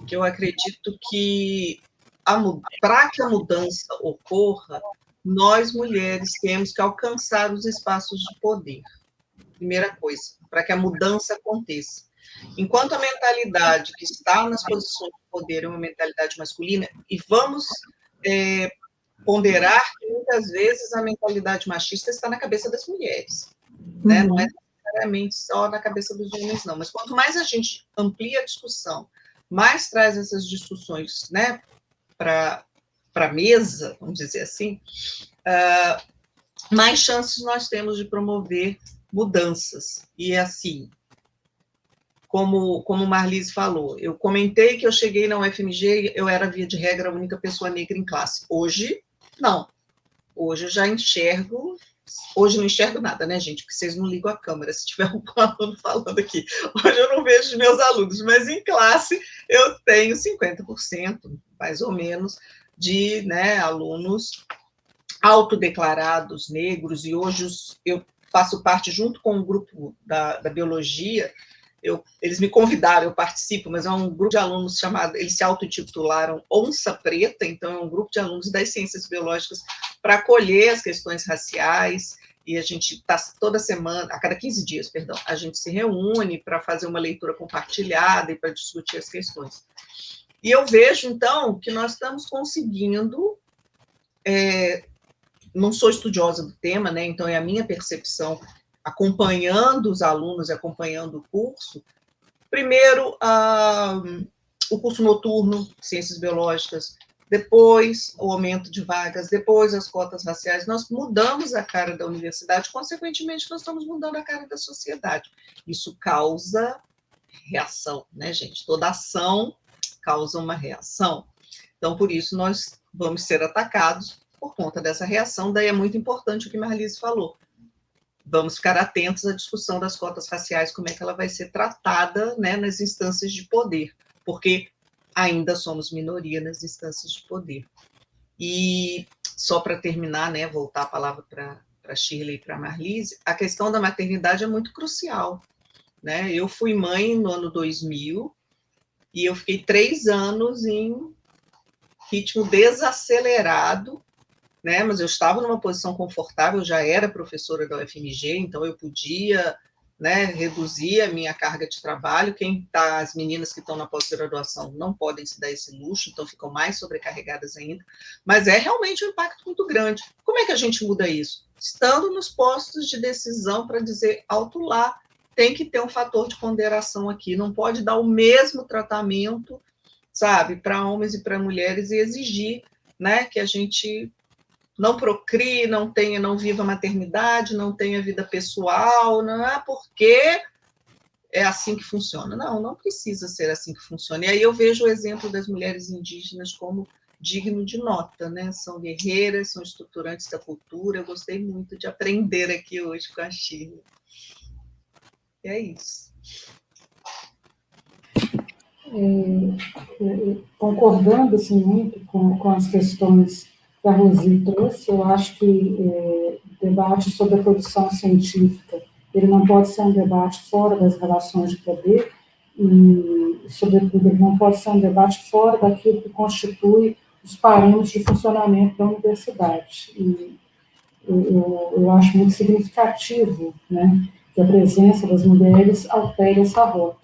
S2: que eu acredito que para que a mudança ocorra, nós mulheres temos que alcançar os espaços de poder. Primeira coisa, para que a mudança aconteça. Enquanto a mentalidade que está nas posições de poder é uma mentalidade masculina, e vamos ponderar que muitas vezes a mentalidade machista está na cabeça das mulheres, né? Não é necessariamente só na cabeça dos homens, não. Mas quanto mais a gente amplia a discussão, mais traz essas discussões, né, para a mesa, vamos dizer assim, mais chances nós temos de promover mudanças. E assim, como Marlise falou, eu comentei que eu cheguei na UFMG, eu era, via de regra, a única pessoa negra em classe. Hoje, não. Hoje eu já enxergo... Hoje não enxergo nada, né, gente? Porque vocês não ligam a câmera, se tiver um aluno falando aqui. Hoje eu não vejo os meus alunos, mas em classe eu tenho 50%, mais ou menos, de, né, alunos autodeclarados negros, e hoje eu faço parte, junto com um grupo da biologia, eles me convidaram, eu participo, mas é um grupo de alunos chamado, eles se autotitularam Onça Preta, então é um grupo de alunos das ciências biológicas para acolher as questões raciais, e a gente está toda semana, a cada 15 dias, perdão, a gente se reúne para fazer uma leitura compartilhada e para discutir as questões. E eu vejo, então, que nós estamos conseguindo, não sou estudiosa do tema, né, então é a minha percepção, acompanhando os alunos e acompanhando o curso, primeiro, o curso noturno, Ciências Biológicas, depois o aumento de vagas, depois as cotas raciais, nós mudamos a cara da universidade, consequentemente, nós estamos mudando a cara da sociedade. Isso causa reação, né, gente? Toda ação causa uma reação. Então, por isso, nós vamos ser atacados por conta dessa reação, daí é muito importante o que Marlise falou. Vamos ficar atentos à discussão das cotas raciais, como é que ela vai ser tratada, né, nas instâncias de poder, porque ainda somos minoria nas instâncias de poder. E só para terminar, né, voltar a palavra para Shirley e para Marlise, a questão da maternidade é muito crucial, né? Eu fui mãe no ano 2000 e eu fiquei 3 anos em ritmo desacelerado, né, mas eu estava numa posição confortável, eu já era professora da UFMG, então eu podia, né, reduzir a minha carga de trabalho. As meninas que estão na pós-graduação não podem se dar esse luxo, então ficam mais sobrecarregadas ainda, mas é realmente um impacto muito grande. Como é que a gente muda isso? Estando nos postos de decisão para dizer alto lá, tem que ter um fator de ponderação aqui, não pode dar o mesmo tratamento, sabe, para homens e para mulheres, e exigir, né, que a gente não procrie, não viva a maternidade, não tenha vida pessoal, não é porque é assim que funciona. Não precisa ser assim que funciona. E aí eu vejo o exemplo das mulheres indígenas como digno de nota, né? São guerreiras, são estruturantes da cultura. Eu gostei muito de aprender aqui hoje com a Shirley. E é isso.
S3: Concordando assim, muito com as questões que a Rosi trouxe, eu acho que o debate sobre a produção científica, ele não pode ser um debate fora das relações de poder, e, sobretudo, ele não pode ser um debate fora daquilo que constitui os parâmetros de funcionamento da universidade. E eu acho muito significativo, né, que a presença das mulheres altere essa rota.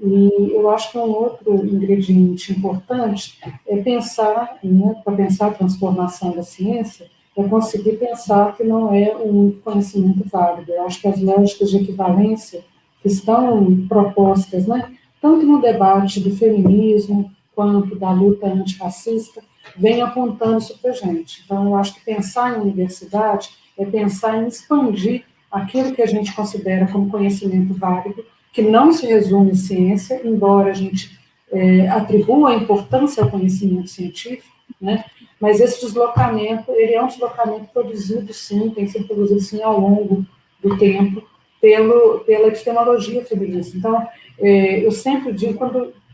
S3: E eu acho que um outro ingrediente importante é pensar, né, para pensar a transformação da ciência, é conseguir pensar que não é um único conhecimento válido. Eu acho que as lógicas de equivalência que estão propostas, né, tanto no debate do feminismo quanto da luta antirracista, vem apontando isso para a gente. Então, eu acho que pensar em universidade é pensar em expandir aquilo que a gente considera como conhecimento válido, que não se resume em ciência, embora a gente atribua importância ao conhecimento científico, né? Mas esse deslocamento, ele é um deslocamento produzido, sim, tem sido produzido, sim, ao longo do tempo, pela epistemologia feminista. Então, eu sempre digo,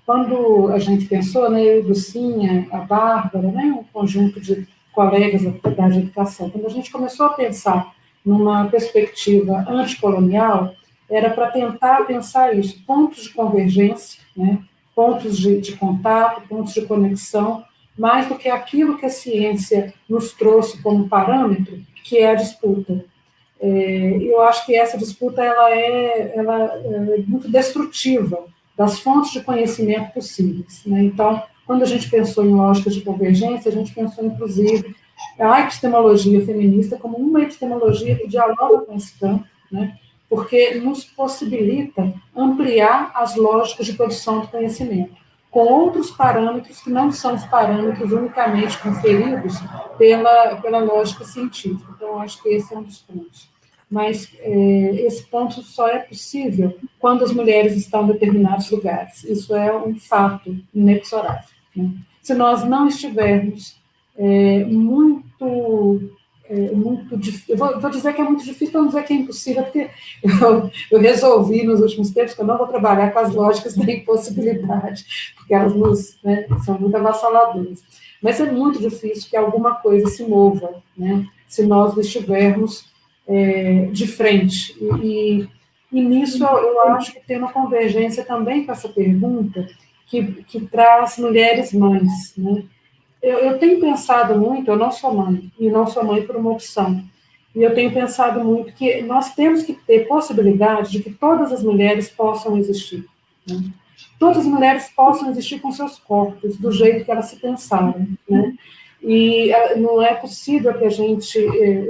S3: quando a gente pensou, né, eu, Lucinha, a Bárbara, né, um conjunto de colegas da Faculdade de Educação, quando a gente começou a pensar numa perspectiva anticolonial, era para tentar pensar isso, pontos de convergência, né, pontos de contato, pontos de conexão, mais do que aquilo que a ciência nos trouxe como parâmetro, que é a disputa. Eu acho que essa disputa ela é muito destrutiva das fontes de conhecimento possíveis, né? Então, quando a gente pensou em lógicas de convergência, a gente pensou, inclusive, a epistemologia feminista como uma epistemologia que dialoga com esse campo, né? Porque nos possibilita ampliar as lógicas de produção de conhecimento, com outros parâmetros que não são os parâmetros unicamente conferidos pela lógica científica. Então, acho que esse é um dos pontos. Mas esse ponto só é possível quando as mulheres estão em determinados lugares. Isso é um fato inexorável, né? Se nós não estivermos muito difícil, vou dizer que é muito difícil, para não dizer que é impossível, porque eu resolvi nos últimos tempos que eu não vou trabalhar com as lógicas da impossibilidade, porque elas são muito avassaladoras. Mas é muito difícil que alguma coisa se mova, né, se nós não estivermos de frente. E nisso eu acho que tem uma convergência também com essa pergunta que traz mulheres mães, né? Eu tenho pensado muito, eu não sou mãe, e não sou mãe por uma opção, e eu tenho pensado muito que nós temos que ter possibilidade de que todas as mulheres possam existir, né? Todas as mulheres possam existir com seus corpos, do jeito que elas se pensaram, né? E não é possível que a gente...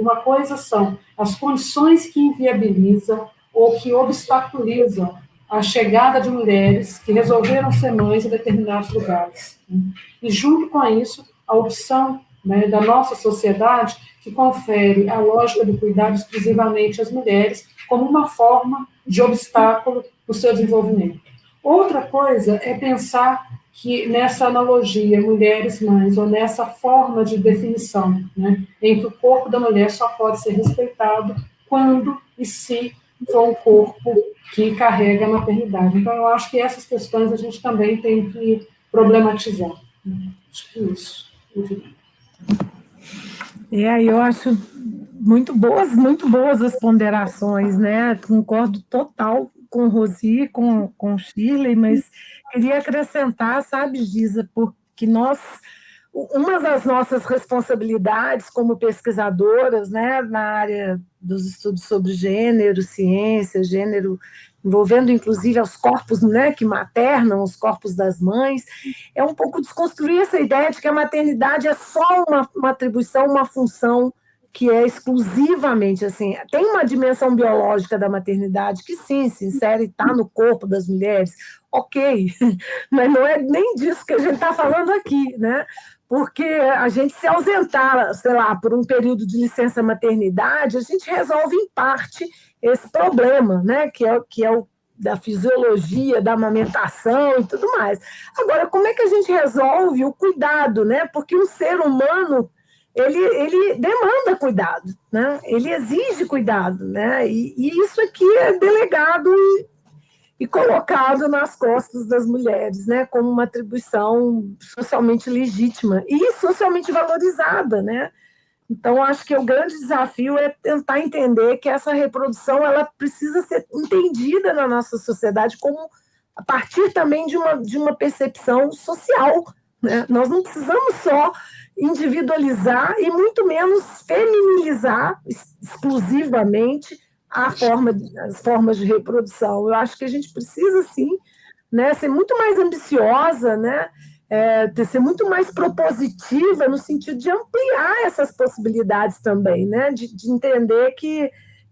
S3: Uma coisa são as condições que inviabilizam ou que obstaculizam a chegada de mulheres que resolveram ser mães em determinados lugares, né? E, junto com isso, a opção, né, da nossa sociedade que confere a lógica do cuidado exclusivamente às mulheres como uma forma de obstáculo no seu desenvolvimento. Outra coisa é pensar que nessa analogia mulheres-mães, ou nessa forma de definição, né, em que o corpo da mulher só pode ser respeitado quando e se for um corpo que carrega a maternidade. Então, eu acho que essas questões a gente também tem que problematizar. Acho que isso.
S1: Eu acho muito boas as ponderações, né? Concordo total com Rosi, com Shirley, mas queria acrescentar, sabe, Giza, porque uma das nossas responsabilidades como pesquisadoras, né, na área dos estudos sobre gênero, ciência, gênero, envolvendo inclusive os corpos, né, que maternam, os corpos das mães, é um pouco desconstruir essa ideia de que a maternidade é só uma atribuição, uma função que é exclusivamente, assim, tem uma dimensão biológica da maternidade que sim, se insere, está no corpo das mulheres, ok, mas não é nem disso que a gente está falando aqui, né? Porque a gente se ausentar, sei lá, por um período de licença maternidade, a gente resolve em parte esse problema, né? Que é o da fisiologia, da amamentação e tudo mais. Agora, como é que a gente resolve o cuidado, né? Porque um ser humano ele demanda cuidado, né? Ele exige cuidado, né? E isso aqui é delegado e colocado nas costas das mulheres, né? Como uma atribuição socialmente legítima e socialmente valorizada, né? Então, acho que o grande desafio é tentar entender que essa reprodução ela precisa ser entendida na nossa sociedade como a partir também de uma percepção social né? Nós não precisamos só individualizar e muito menos feminilizar exclusivamente as formas de reprodução. Eu acho que a gente precisa, sim, né, ser muito mais ambiciosa, né, ser muito mais propositiva no sentido de ampliar essas possibilidades também, né, de entender que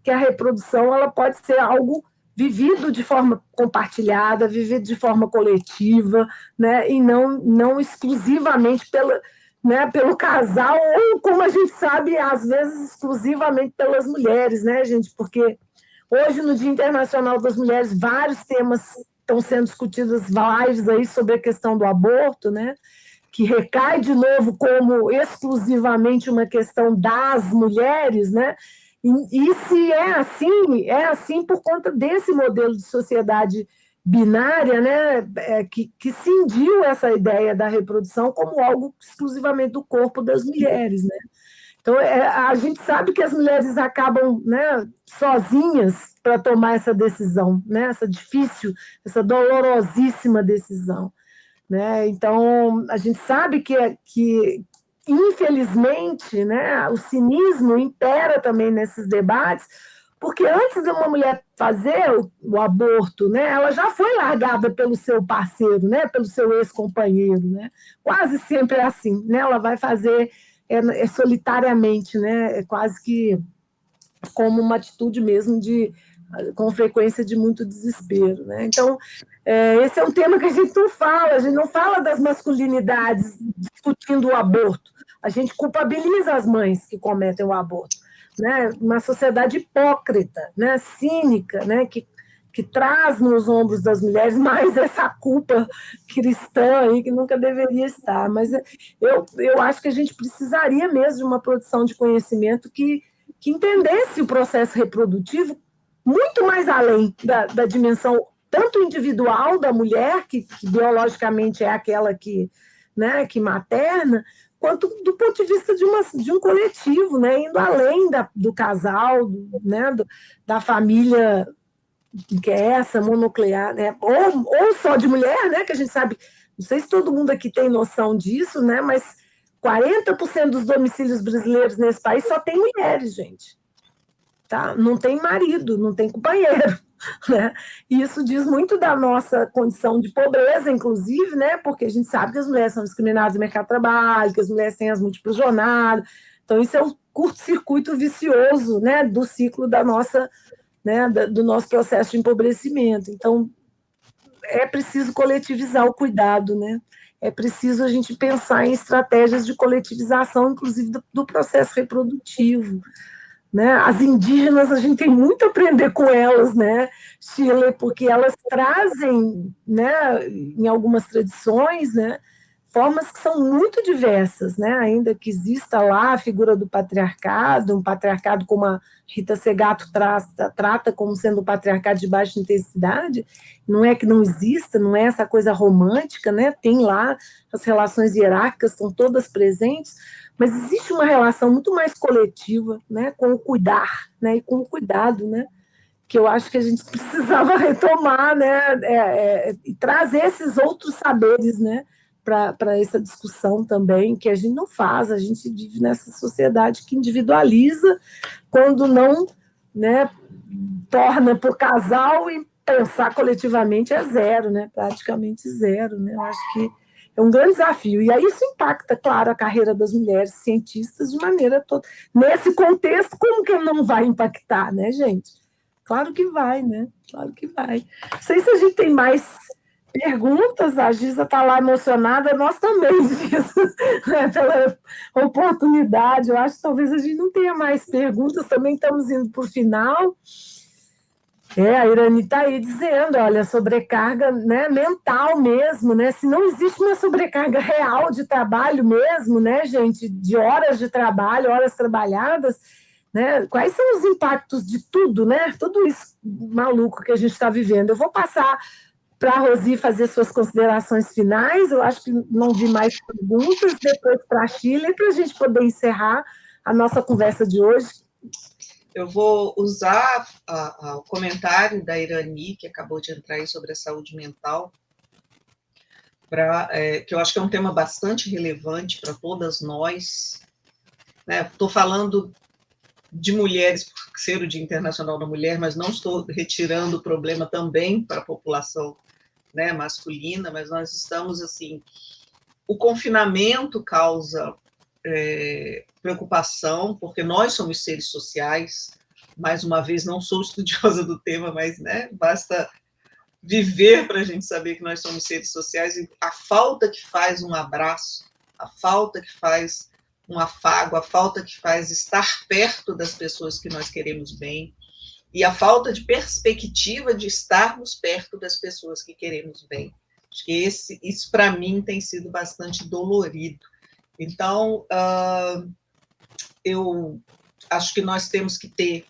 S1: a reprodução ela pode ser algo vivido de forma compartilhada, vivido de forma coletiva, né, e não exclusivamente pelo casal, ou, como a gente sabe, às vezes exclusivamente pelas mulheres, né, gente? Porque hoje, no Dia Internacional das Mulheres, vários temas estão sendo discutidos, lives aí sobre a questão do aborto, né? Que recai de novo como exclusivamente uma questão das mulheres, né? E se é assim por conta desse modelo de sociedade binária, né, que cindiu essa ideia da reprodução como algo exclusivamente do corpo das mulheres, né? Então, a gente sabe que as mulheres acabam, né, sozinhas para tomar essa decisão, né, essa difícil, essa dolorosíssima decisão, né? Então, a gente sabe que infelizmente, né, o cinismo impera também nesses debates, porque antes de uma mulher fazer o aborto, né, ela já foi largada pelo seu parceiro, né, pelo seu ex-companheiro, né? Quase sempre é assim, né? Ela vai fazer solitariamente, né? É quase que como uma atitude mesmo com frequência de muito desespero, né? Então, esse é um tema que a gente não fala das masculinidades discutindo o aborto, a gente culpabiliza as mães que cometem o aborto, né? Uma sociedade hipócrita, né? Cínica, né? Que traz nos ombros das mulheres mais essa culpa cristã aí que nunca deveria estar. Mas eu acho que a gente precisaria mesmo de uma produção de conhecimento que entendesse o processo reprodutivo muito mais além da dimensão tanto individual da mulher, que biologicamente é aquela né, que materna, quanto do ponto de vista de um coletivo, né, indo além do casal, né, da família que é essa, mononuclear, né, ou só de mulher, né, que a gente sabe, não sei se todo mundo aqui tem noção disso, né, mas 40% dos domicílios brasileiros nesse país só tem mulheres, gente. Tá? Não tem marido, não tem companheiro. Né? E isso diz muito da nossa condição de pobreza, inclusive, né? Porque a gente sabe que as mulheres são discriminadas no mercado de trabalho, que as mulheres têm as múltiplas jornadas. Então, isso é um curto-circuito vicioso, né? Do ciclo da nossa, né? Do nosso processo de empobrecimento. Então, é preciso coletivizar o cuidado, né? É preciso a gente pensar em estratégias de coletivização, inclusive do processo reprodutivo. Né? As indígenas, a gente tem muito a aprender com elas, né, Sheila, porque elas trazem, né, em algumas tradições, né, formas que são muito diversas, né, ainda que exista lá a figura do patriarcado, um patriarcado como a Rita Segato trata como sendo um patriarcado de baixa intensidade, não é que não exista, não é essa coisa romântica, né, tem lá as relações hierárquicas, estão todas presentes, mas existe uma relação muito mais coletiva, né, com o cuidar, né, e com o cuidado, né, que eu acho que a gente precisava retomar, né, e trazer esses outros saberes, né, para essa discussão também, que a gente não faz, a gente vive nessa sociedade que individualiza quando não, né, torna por casal e pensar coletivamente é zero, né, praticamente zero, né, eu acho que é um grande desafio. E aí isso impacta, claro, a carreira das mulheres cientistas de maneira toda. Nesse contexto, como que não vai impactar, né, gente? Claro que vai, né? Claro que vai. Não sei se a gente tem mais perguntas, a Giza está lá emocionada, nós também, Giza, né, pela oportunidade. Eu acho que talvez a gente não tenha mais perguntas, também estamos indo para o final. A Irani está aí dizendo, olha, sobrecarga, né, mental mesmo, né? Se não existe uma sobrecarga real de trabalho mesmo, né, gente, de horas de trabalho, horas trabalhadas, né? Quais são os impactos de tudo, né? Tudo isso maluco que a gente está vivendo. Eu vou passar para a Rosi fazer suas considerações finais, eu acho que não vi mais perguntas, depois para a Sheila, para a gente poder encerrar a nossa conversa de hoje.
S2: Eu vou usar o comentário da Irani, que acabou de entrar aí sobre a saúde mental, que eu acho que é um tema bastante relevante para todas nós. Estou falando de mulheres, por ser o Dia Internacional da Mulher, mas não estou retirando o problema também para a população, né, masculina, mas nós estamos, assim, o confinamento causa preocupação, porque nós somos seres sociais. Mais uma vez, não sou estudiosa do tema, mas, né, basta viver para a gente saber que nós somos seres sociais, e a falta que faz um abraço, a falta que faz um afago, a falta que faz estar perto das pessoas que nós queremos bem, e a falta de perspectiva de estarmos perto das pessoas que queremos bem. Acho que isso, para mim, tem sido bastante dolorido. Então, eu acho que nós temos que ter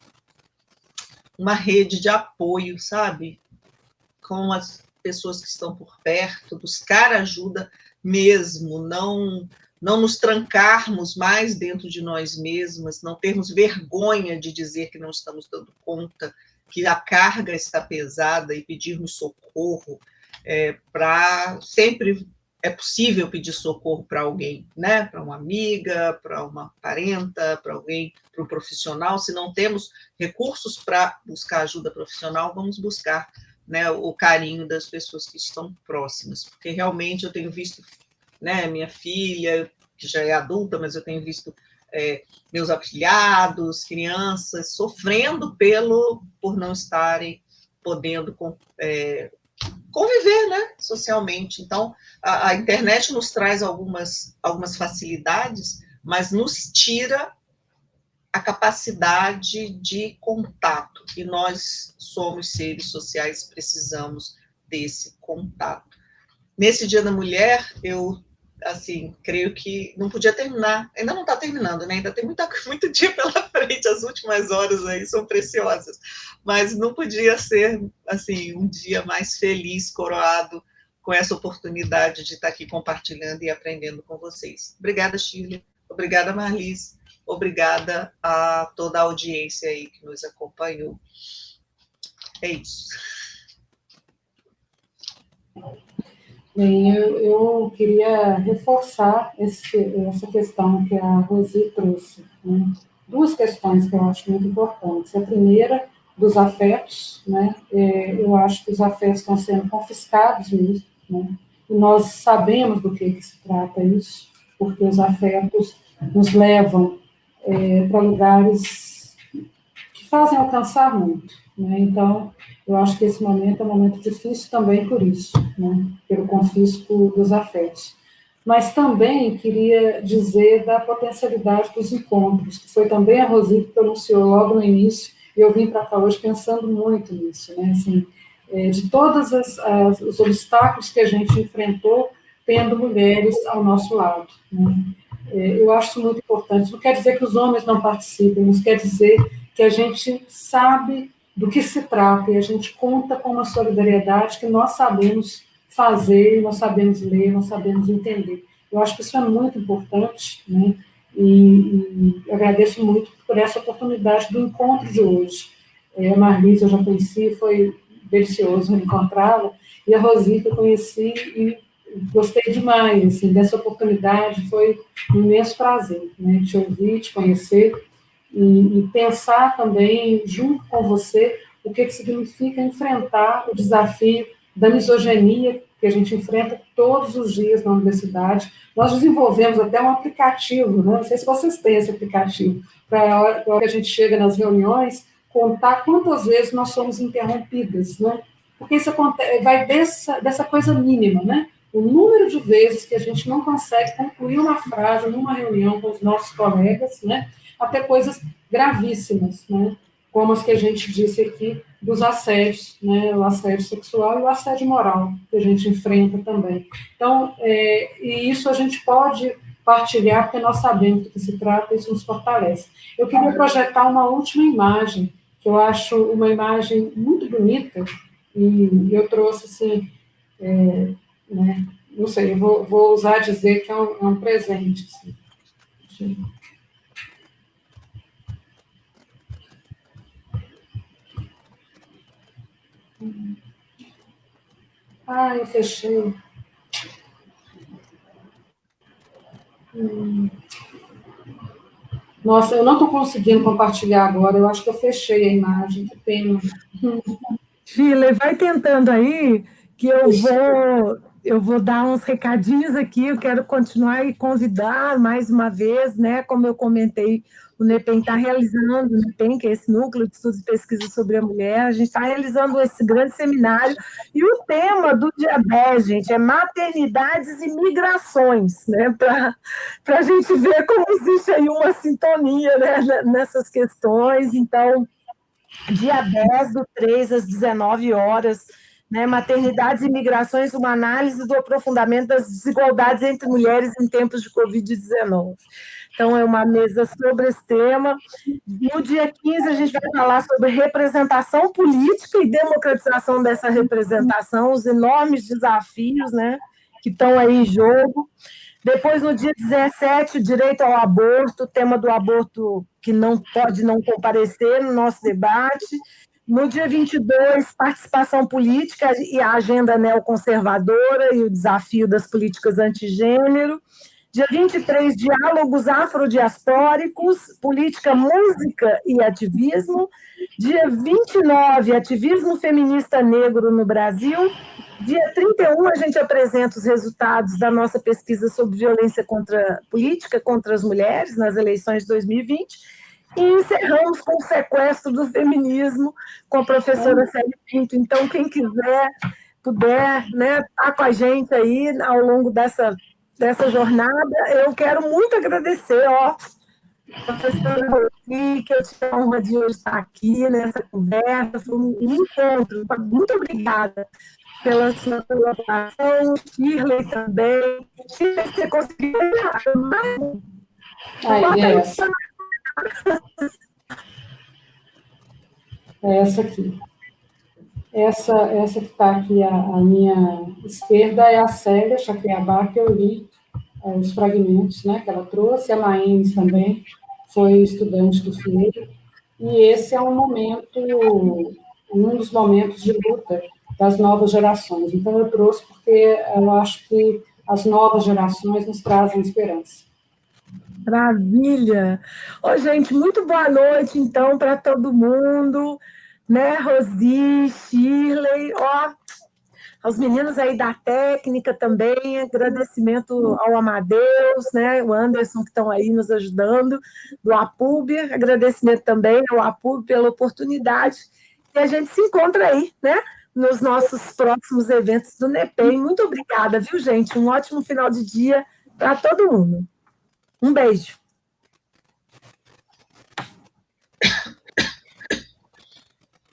S2: uma rede de apoio, sabe? Com as pessoas que estão por perto, buscar ajuda mesmo, não nos trancarmos mais dentro de nós mesmas, não termos vergonha de dizer que não estamos dando conta, que a carga está pesada, e pedirmos socorro. Sempre é possível pedir socorro para alguém, né? Para uma amiga, para uma parenta, para alguém, para um profissional. Se não temos recursos para buscar ajuda profissional, vamos buscar, né, o carinho das pessoas que estão próximas, porque realmente eu tenho visto, né, minha filha, que já é adulta, mas eu tenho visto meus afilhados, crianças, sofrendo por não estarem podendo conviver, né, socialmente. Então, a internet nos traz algumas facilidades, mas nos tira a capacidade de contato, e nós somos seres sociais, precisamos desse contato. Nesse Dia da Mulher, eu, assim, creio que não podia terminar, ainda não está terminando, né? Ainda tem muito dia pela frente, as últimas horas aí são preciosas, mas não podia ser, assim, um dia mais feliz, coroado com essa oportunidade de estar aqui compartilhando e aprendendo com vocês. Obrigada, Shirley. Obrigada, Marlise. Obrigada a toda a audiência aí que nos acompanhou. É isso.
S3: Bem, eu queria reforçar essa questão que a Rosi trouxe, né? Duas questões que eu acho muito importantes. A primeira, dos afetos, né? Eu acho que os afetos estão sendo confiscados mesmo, né? E nós sabemos do que se trata isso, porque os afetos nos levam para lugares que fazem alcançar muito, né? Então, eu acho que esse momento é um momento difícil também por isso, né? Pelo confisco dos afetos. Mas também queria dizer da potencialidade dos encontros, que foi também a Rosi que pronunciou logo no início, e eu vim para cá hoje pensando muito nisso, né? Assim, de todos os obstáculos que a gente enfrentou, tendo mulheres ao nosso lado, né? Eu acho isso muito importante. Não quer dizer que os homens não participem, mas quer dizer que a gente sabe do que se trata, e a gente conta com uma solidariedade que nós sabemos fazer, nós sabemos ler, nós sabemos entender. Eu acho que isso é muito importante, né? E eu agradeço muito por essa oportunidade do encontro de hoje. A Marlise eu já conheci, foi delicioso encontrá-la, e a Rosi que eu conheci e gostei demais, assim, dessa oportunidade, foi um imenso prazer, né? Te ouvir, te conhecer, e pensar também, junto com você, o que significa enfrentar o desafio da misoginia que a gente enfrenta todos os dias na universidade. Nós desenvolvemos até um aplicativo, né? Não sei se vocês têm esse aplicativo, para a hora que a gente chega nas reuniões, contar quantas vezes nós somos interrompidas, né? Porque isso vai dessa coisa mínima, né? O número de vezes que a gente não consegue concluir uma frase numa reunião com os nossos colegas, né? Até coisas gravíssimas, né? Como as que a gente disse aqui dos assédios, né? O assédio sexual e o assédio moral, que a gente enfrenta também. Então, e isso a gente pode partilhar, porque nós sabemos do que se trata, isso nos fortalece. Eu queria projetar uma última imagem, que eu acho uma imagem muito bonita, e eu trouxe, assim, né? Não sei, eu vou usar dizer que é um presente. Assim. Eu fechei. Nossa, eu não estou conseguindo compartilhar agora, eu acho que eu fechei a imagem, que pena.
S1: Shirley, vai tentando aí, que eu vou dar uns recadinhos aqui, eu quero continuar e convidar mais uma vez, né? Como eu comentei, o NEPEM está realizando, o NEPEM, que é esse núcleo de estudos e pesquisa sobre a mulher, a gente está realizando esse grande seminário, e o tema do dia 10, gente, é maternidades e migrações, né? Para a gente ver como existe aí uma sintonia, né, nessas questões. Então, dia 10 do 3 às 19 horas, né, maternidades e migrações, uma análise do aprofundamento das desigualdades entre mulheres em tempos de Covid-19. Então, é uma mesa sobre esse tema. No dia 15, a gente vai falar sobre representação política e democratização dessa representação, os enormes desafios, né, que estão aí em jogo. Depois, no dia 17, o direito ao aborto, o tema do aborto que não pode não comparecer no nosso debate. No dia 22, participação política e a agenda neoconservadora e o desafio das políticas antigênero. Dia 23, diálogos afrodiaspóricos, política, música e ativismo. Dia 29, ativismo feminista negro no Brasil. Dia 31, a gente apresenta os resultados da nossa pesquisa sobre violência política contra as mulheres nas eleições de 2020. E encerramos com o sequestro do feminismo com a professora Célia Pinto. Então, quem quiser, puder, né, estar com a gente aí ao longo dessa jornada, eu quero muito agradecer, professora Rosi, que eu tive a honra de hoje estar aqui nessa conversa, foi um encontro. Muito obrigada pela sua colaboração, Shirley também. Shirley, você conseguiu mais?
S3: Aí, é essa aqui. Essa que está aqui à minha esquerda é a Célia Chacriabá, que eu li os fragmentos, né, que ela trouxe. A Maínes também foi estudante do FIEI. E esse é um dos momentos de luta das novas gerações. Então, eu trouxe porque eu acho que as novas gerações nos trazem esperança.
S1: Maravilha! Gente, muito boa noite, então, para todo mundo, né, Rosi, Shirley, aos meninos aí da técnica também, agradecimento ao Amadeus, né, o Anderson, que estão aí nos ajudando, do APUB, agradecimento também ao APUB pela oportunidade, e a gente se encontra aí, né, nos nossos próximos eventos do NEPEM. Muito obrigada, viu, gente? Um ótimo final de dia para todo mundo. Um beijo.